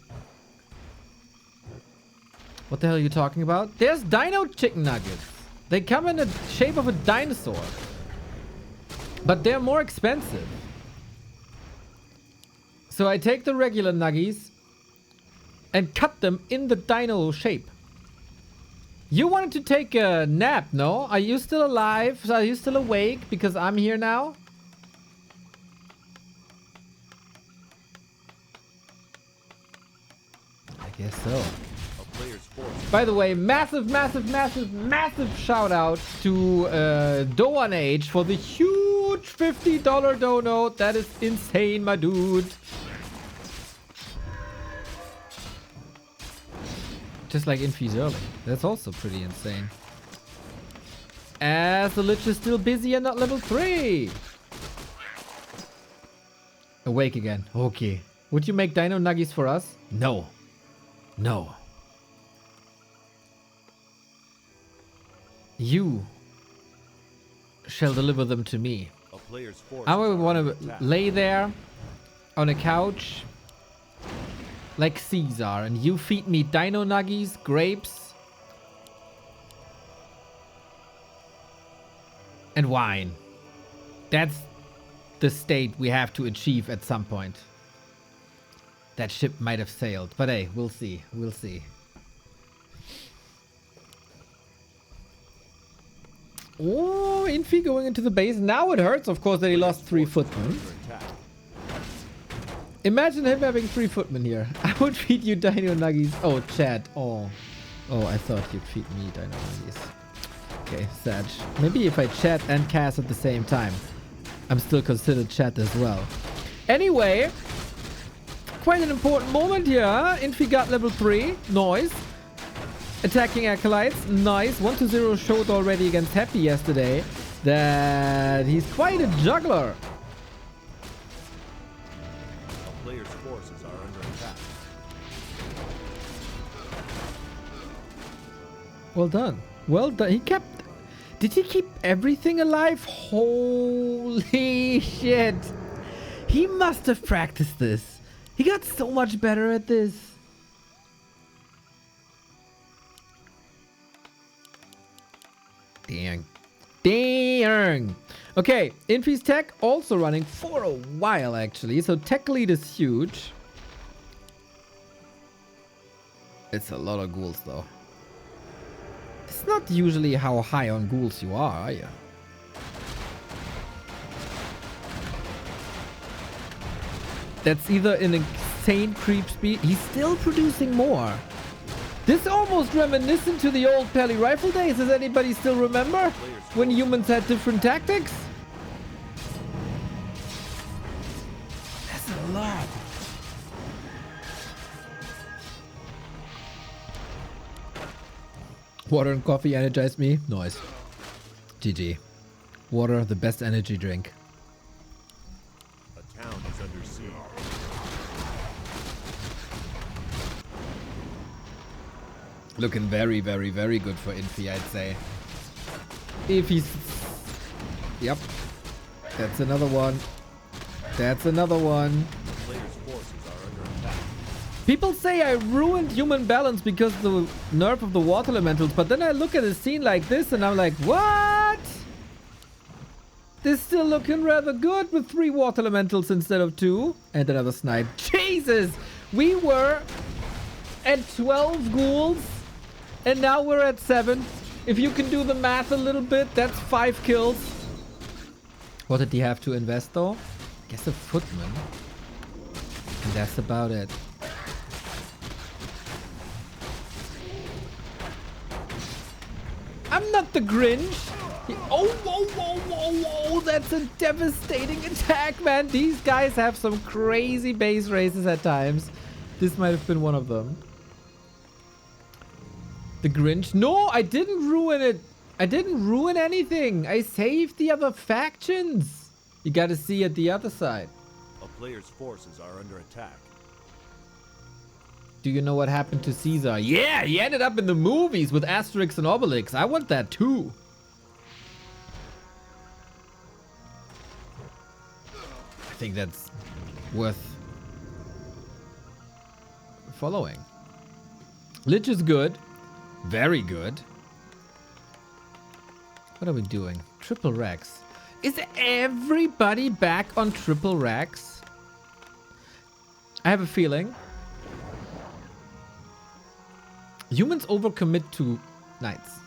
What the hell are you talking about? There's Dino Chicken Nuggets. They come in the shape of a dinosaur. But they're more expensive. So I take the regular nuggies and cut them in the dino shape. You wanted to take a nap, no? Are you still alive? Are you still awake because I'm here now? I guess so. By the way, massive shout out to Doan Age for the huge $50 dono. That is insane, my dude. Just like INFI's early. That's also pretty insane. As the Lich is still busy and not level 3. Awake again. Okay. Would you make Dino Nuggies for us? No. No. You shall deliver them to me. I would want to lay there on a couch like Caesar, and you feed me Dino Nuggies, grapes, and wine. That's the state we have to achieve at some point. That ship might have sailed, but hey, we'll see. We'll see. Oh, INFI going into the base. Now it hurts, of course, that he lost 3 footmen. Imagine him having 3 footmen here. I would feed you dino nuggies. Oh, chat. Oh, I thought you'd feed me dino nuggies. Okay, Sag. Maybe if I chat and cast at the same time, I'm still considered chat as well. Anyway, quite an important moment here. Infi got level 3. Nice. Attacking Acolytes. Nice. 1-0 showed already against Happy yesterday that he's quite a juggler. A player's forces are under attack. Well done. Well done. He kept... Did he keep everything alive? Holy shit. He must have practiced this. He got so much better at this. Dang. Dang. Okay, Infi's tech also running for a while actually. So tech lead is huge. It's a lot of ghouls though. It's not usually how high on ghouls you are you? That's either an insane creep speed. He's still producing more. This almost reminiscent to the old Pally rifle days. Does anybody still remember when humans had different tactics? That's a lot. Water and coffee energized me. Nice. GG. Water, the best energy drink. A town is under siege. Looking very, very, very good for Infi, I'd say. If he's... Yep. That's another one. That's another one. The player's forces are under attack. People say I ruined human balance because of the nerf of the water elementals, but then I look at a scene like this and I'm like, what? This still looking rather good with 3 water elementals instead of 2. And another snipe. Jesus! We were at 12 ghouls and now we're at 7. If you can do the math a little bit, that's 5 kills. What did he have to invest though? I guess a footman. And that's about it. I'm not the Grinch. Oh, that's a devastating attack, man. These guys have some crazy base races at times. This might have been one of them. The Grinch. No, I didn't ruin it. I didn't ruin anything. I saved the other factions. You gotta see at the other side. A player's forces are under attack. Do you know what happened to Caesar? Yeah, he ended up in the movies with Asterix and Obelix. I want that too. I think that's worth following. Lich is good. Very good. What are we doing? Triple Rex. Is everybody back on Triple Rex? I have a feeling. Humans overcommit to knights.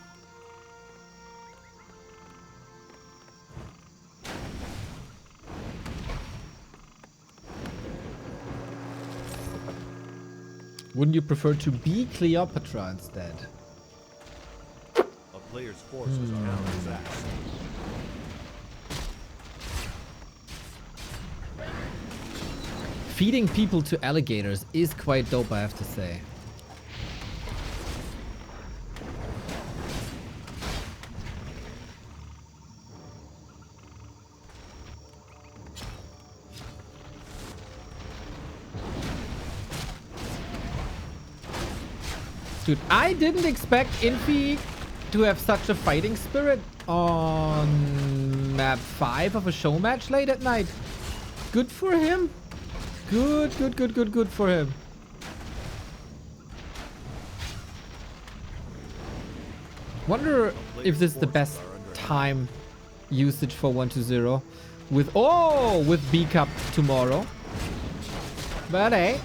Wouldn't you prefer to be Cleopatra instead? A player's forces are under attack. Feeding people to alligators is quite dope, I have to say. Dude, I didn't expect Infi to have such a fighting spirit on map 5 of a show match late at night. Good for him. Good for him. Wonder if this is the best time usage for 1-0 with B Cup tomorrow. But hey.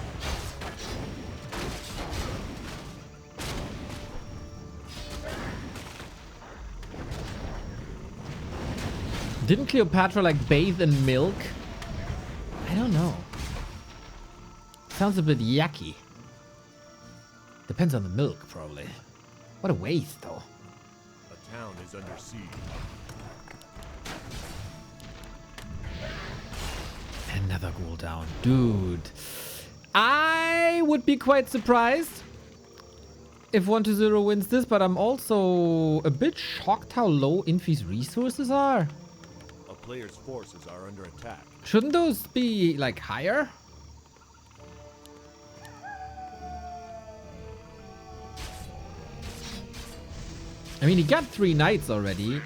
Didn't Cleopatra like bathe in milk? I don't know. Sounds a bit yucky. Depends on the milk, probably. What a waste, though. A town is under siege. Another ghoul down. Dude. I would be quite surprised if 1-0 wins this, but I'm also a bit shocked how low INFI's resources are. A player's forces are under attack. Shouldn't those be, like, higher? I mean, he got 3 knights already,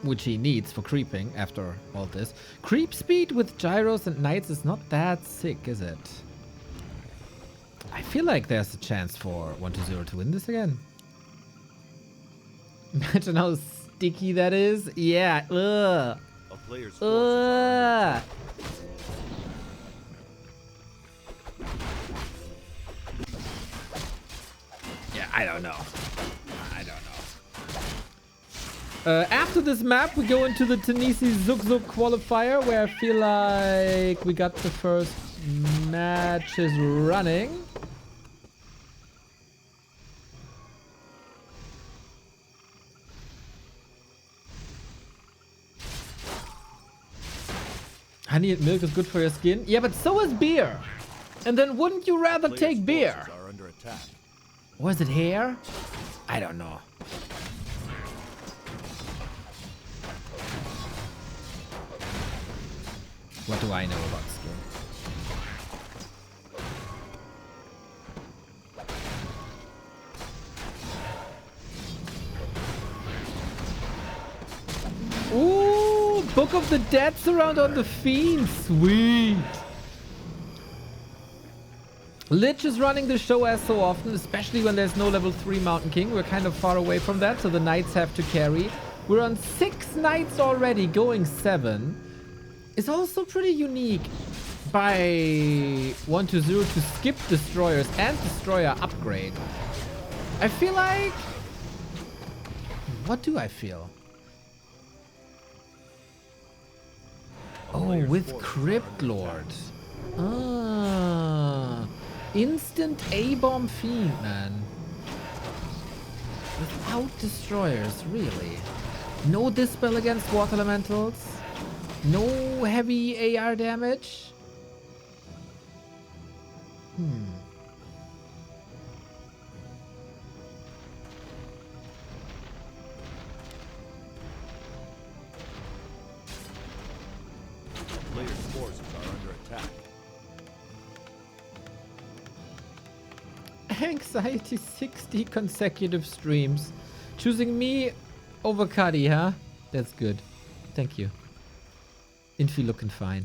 which he needs for creeping after all this. Creep speed with gyros and knights is not that sick, is it? I feel like there's a chance for 1-0 to win this again. Imagine how sticky that is. Yeah. Ugh. A player's forces are under attack. Yeah, I don't know. After this map, we go into the Tennessee Zug qualifier, where I feel like we got the first matches running. Honey and milk is good for your skin. Yeah, but so is beer. And then wouldn't you rather take beer? Are under attack. Or is it hair? I don't know. What do I know about skin? Ooh, Book of the Dead surround on the Fiend. Sweet. Lich is running the show as so often, especially when there's no level 3 Mountain King. We're kind of far away from that, so the knights have to carry. We're on 6 knights already, going 7. It's also pretty unique by 1-0 to skip destroyers and destroyer upgrade. I feel like... What do I feel? Oh, with Crypt Lord. Ah. Instant A-bomb Fiend, man. Without destroyers, really. No Dispel against Water Elementals. No heavy AR damage. Player's forces are under attack. Anxiety 60 consecutive streams. Choosing me over Cuddy, huh? That's good. Thank you. INFI looking fine.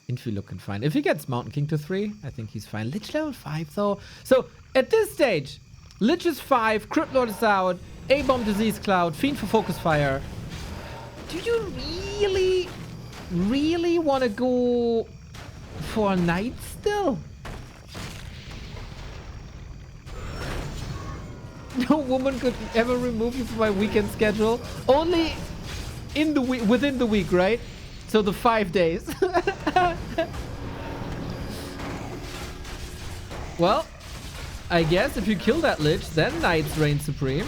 INFI looking fine. If he gets Mountain King to 3, I think he's fine. Lich level 5 though. So at this stage, Lich is 5, Crypt Lord is out, A-Bomb Disease Cloud, Fiend for Focus Fire. Do you really want to go for a Knight still? No woman could ever remove you from my weekend schedule. Only in the week, within the week, right? So the 5 days. Well, I guess if you kill that Lich, then Knights reign supreme.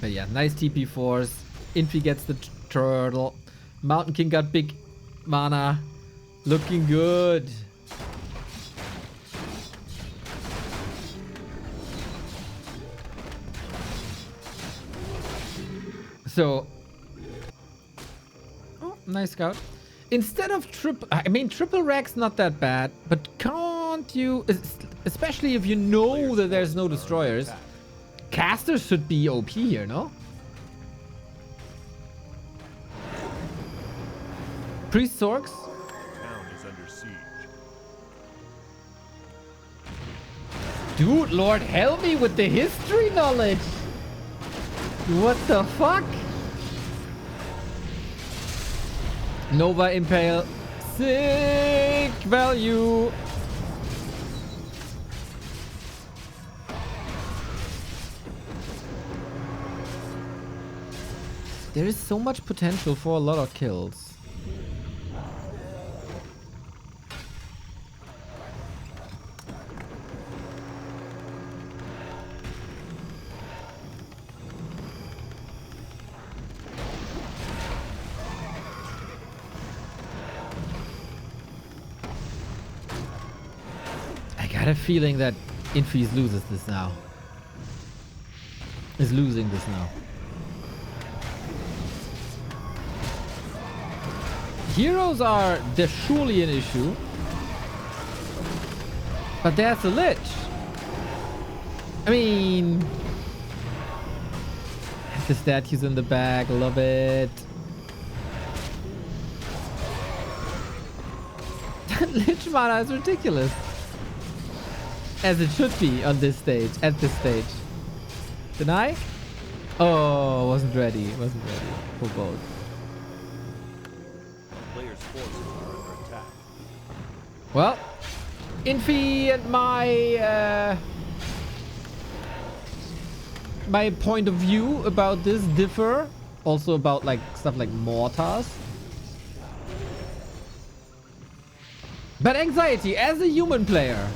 But yeah, nice TP force. INFI gets the turtle. Mountain King got big mana. Looking good. So, oh, nice scout. Instead of triple rack's not that bad, but can't you, especially if you know that there's no destroyers, casters should be OP here, no? Priest Sorks? Town is under siege. Dude, Lord, help me with the history knowledge. What the fuck? Nova Impale. Sick value. There is so much potential for a lot of kills. got a feeling that INFI loses this now. Is losing this now. Heroes are, they're surely an issue. But there's a Lich. I mean, the statues in the back, love it. That Lich mana is ridiculous. As it should be on this stage, at this stage. Deny? Oh, wasn't ready. Wasn't ready for both. Players' forces are under attack. Well, INFI and my point of view about this differ. Also about like stuff like mortars. But anxiety, as a human player,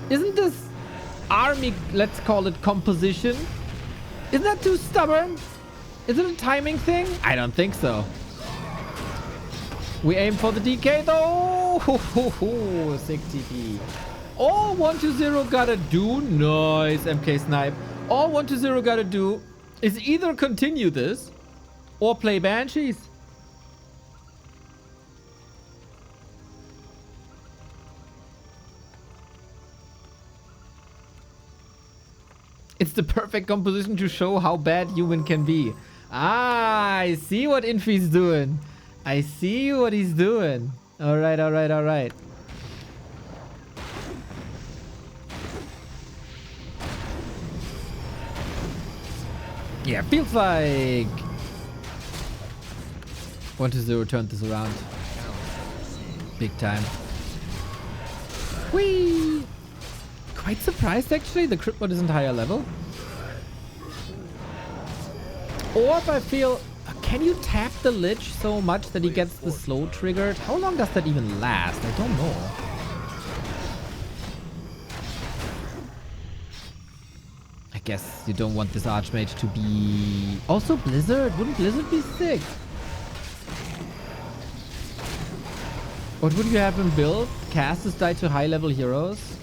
isn't this army, let's call it composition, isn't that too stubborn? Is it a timing thing? I don't think so. We aim for the DK though. 6 TP. All 120 gotta do, nice MK snipe. All 120 gotta do is either continue this or play Banshees. It's the perfect composition to show how bad human can be. Ah, I see what INFI's doing. I see what he's doing. Alright, alright, alright. Yeah, feels like 120 turned this around. Big time. Whee! Quite surprised actually the crit mod isn't higher level. Or if I feel, can you tap the Lich so much that he gets the slow triggered? How long does that even last? I don't know. I guess you don't want this Archmage to be... Also Blizzard? Wouldn't Blizzard be sick? What would you have him build? Casters die to high level heroes?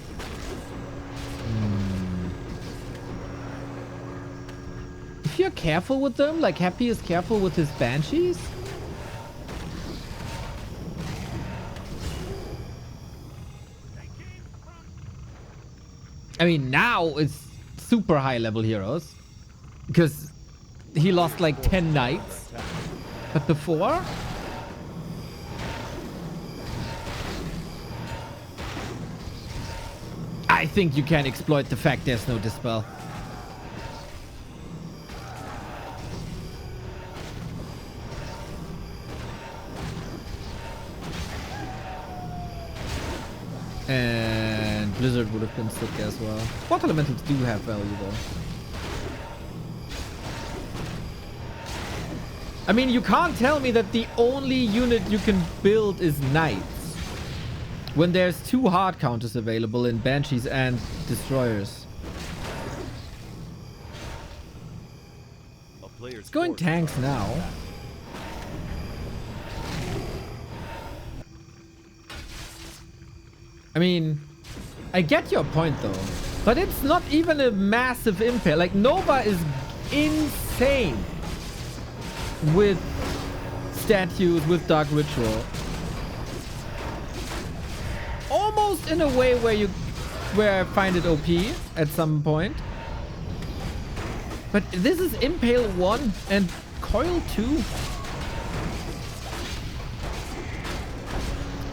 If you're careful with them, like Happy is careful with his Banshees. I mean, now it's super high level heroes because he lost like 10 knights. But before, I think you can exploit the fact there's no dispel. And Blizzard would have been sick as well. Water elementals do have value though. I mean, you can't tell me that the only unit you can build is Knights when there's 2 hard counters available in Banshees and Destroyers. It's going tanks now. I mean, I get your point though, but it's not even a massive impact. Like Nova is insane with statues, with Dark Ritual. Almost in a way where I find it OP at some point. But this is Impale 1 and Coil 2.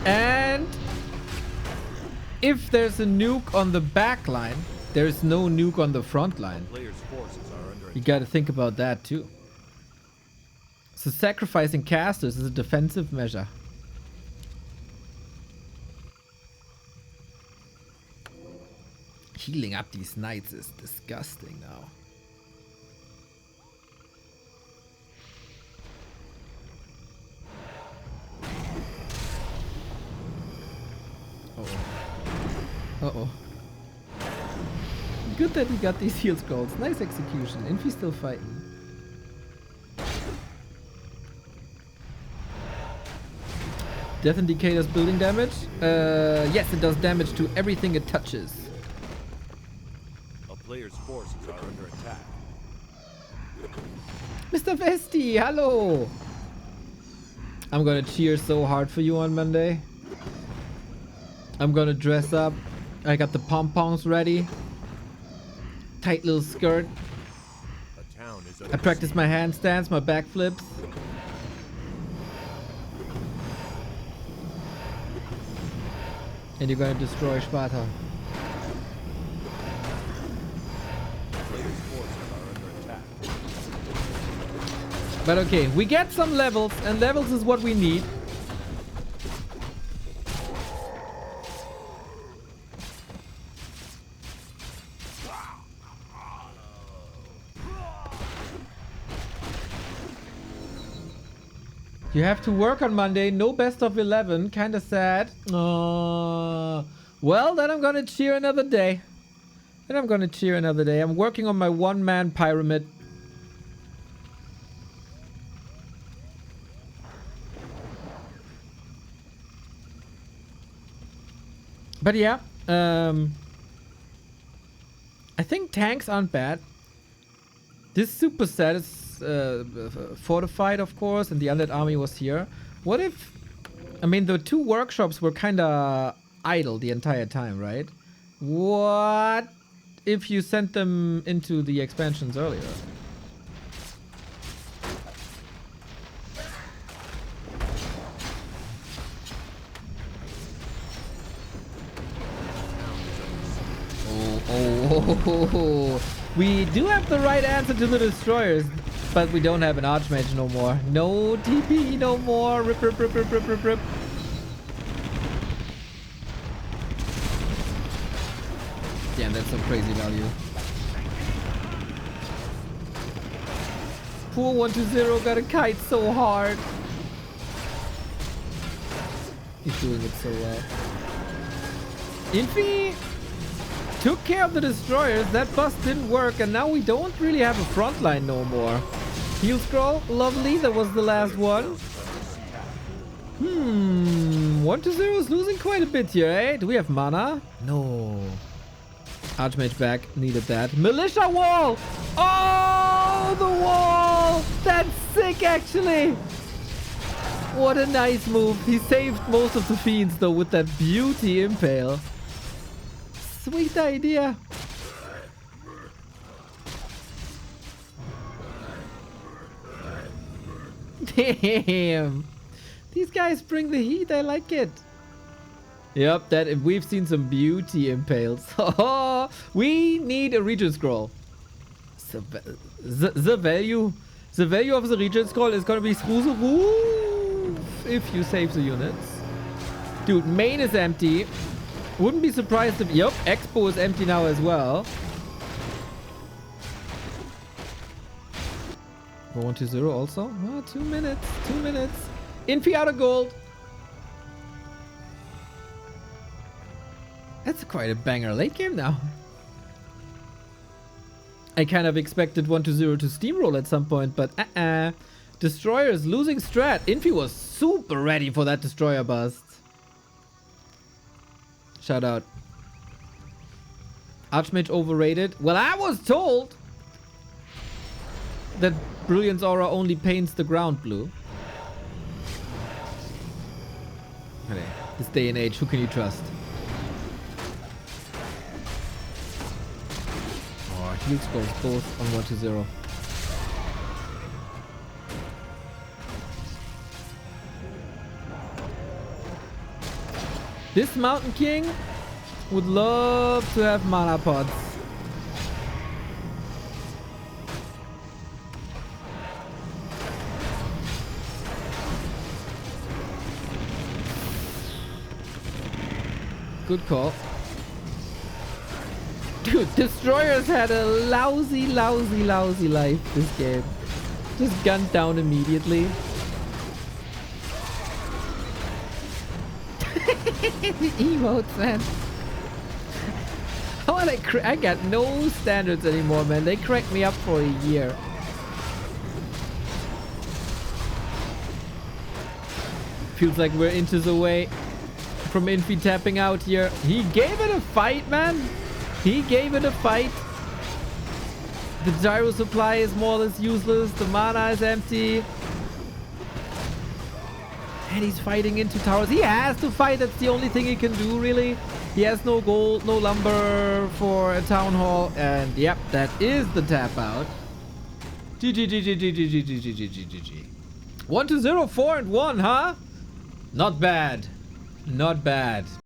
And if there's a nuke on the back line, there's no nuke on the front line. You gotta think about that too. So sacrificing casters is a defensive measure. Healing up these knights is disgusting now. Uh-oh. Good that he got these heal scrolls. Nice execution. Infi's still fighting. Death Indicator's building damage? Yes, it does damage to everything it touches. A player's forces are under attack. Mr. Vesti, hello! I'm gonna cheer so hard for you on Monday. I'm gonna dress up. I got the pom-poms ready. Tight little skirt. A town is I under practice my handstands, my backflips. And you're gonna destroy Sparta. player's forces are under attack. But okay, we get some levels, and levels is what we need. You have to work on Monday, no best of 11, kinda sad. Well, then I'm gonna cheer another day. I'm working on my one-man pyramid. But yeah, I think tanks aren't bad. This superset is fortified, of course, and the undead army was here. What if... I mean, the two workshops were kind of idle the entire time, right? What if you sent them into the expansions earlier? Oh. We do have the right answer to the destroyers, but we don't have an archmage no more. No TP no more. Rip. Damn, that's some crazy value. Poor 120 got a kite so hard. He's doing it so well. INFI took care of the destroyers. That bust didn't work, and now we don't really have a front line no more. Heal scroll, lovely. That was the last one. 120 is losing quite a bit here, eh? Do we have mana? No. Archmage back, needed that. Militia wall! Oh, the wall! That's sick, actually. What a nice move. He saved most of the fiends, though, with that beauty impale. Sweet idea. Damn. These guys bring the heat. I like it. Yep, that we've seen some beauty impales. We need a region scroll. The value of the region scroll is gonna be through the roof if you save the units. Dude, main is empty. Wouldn't be surprised if... Yep, Expo is empty now as well. 120 also. Oh, 2 minutes. 2 minutes. INFI out of gold. That's quite a banger late game now. I kind of expected 120 to steamroll at some point, but Destroyers losing strat. INFI was super ready for that destroyer bust. Shout out. Archmage overrated. Well, I was told that Brilliance Aura only paints the ground blue. Okay. This day and age, who can you trust? Oh, heal scrolls both on 120. This Mountain King would love to have mana pods. Good call. Dude, Destroyers had a lousy life this game. Just gunned down immediately. The emotes, man. I got no standards anymore, man. They cracked me up for a year. feels like we're inches away from INFI tapping out here. He gave it a fight, man. He gave it a fight. The gyro supply is more or less useless. The mana is empty. And he's fighting into towers. He has to fight. That's the only thing he can do, really. He has no gold, no lumber for a town hall. And yep, that is the tap out. GG, GG, GG, GG, GG, GG, GG. 1-0, 4-1, huh? Not bad. Not bad.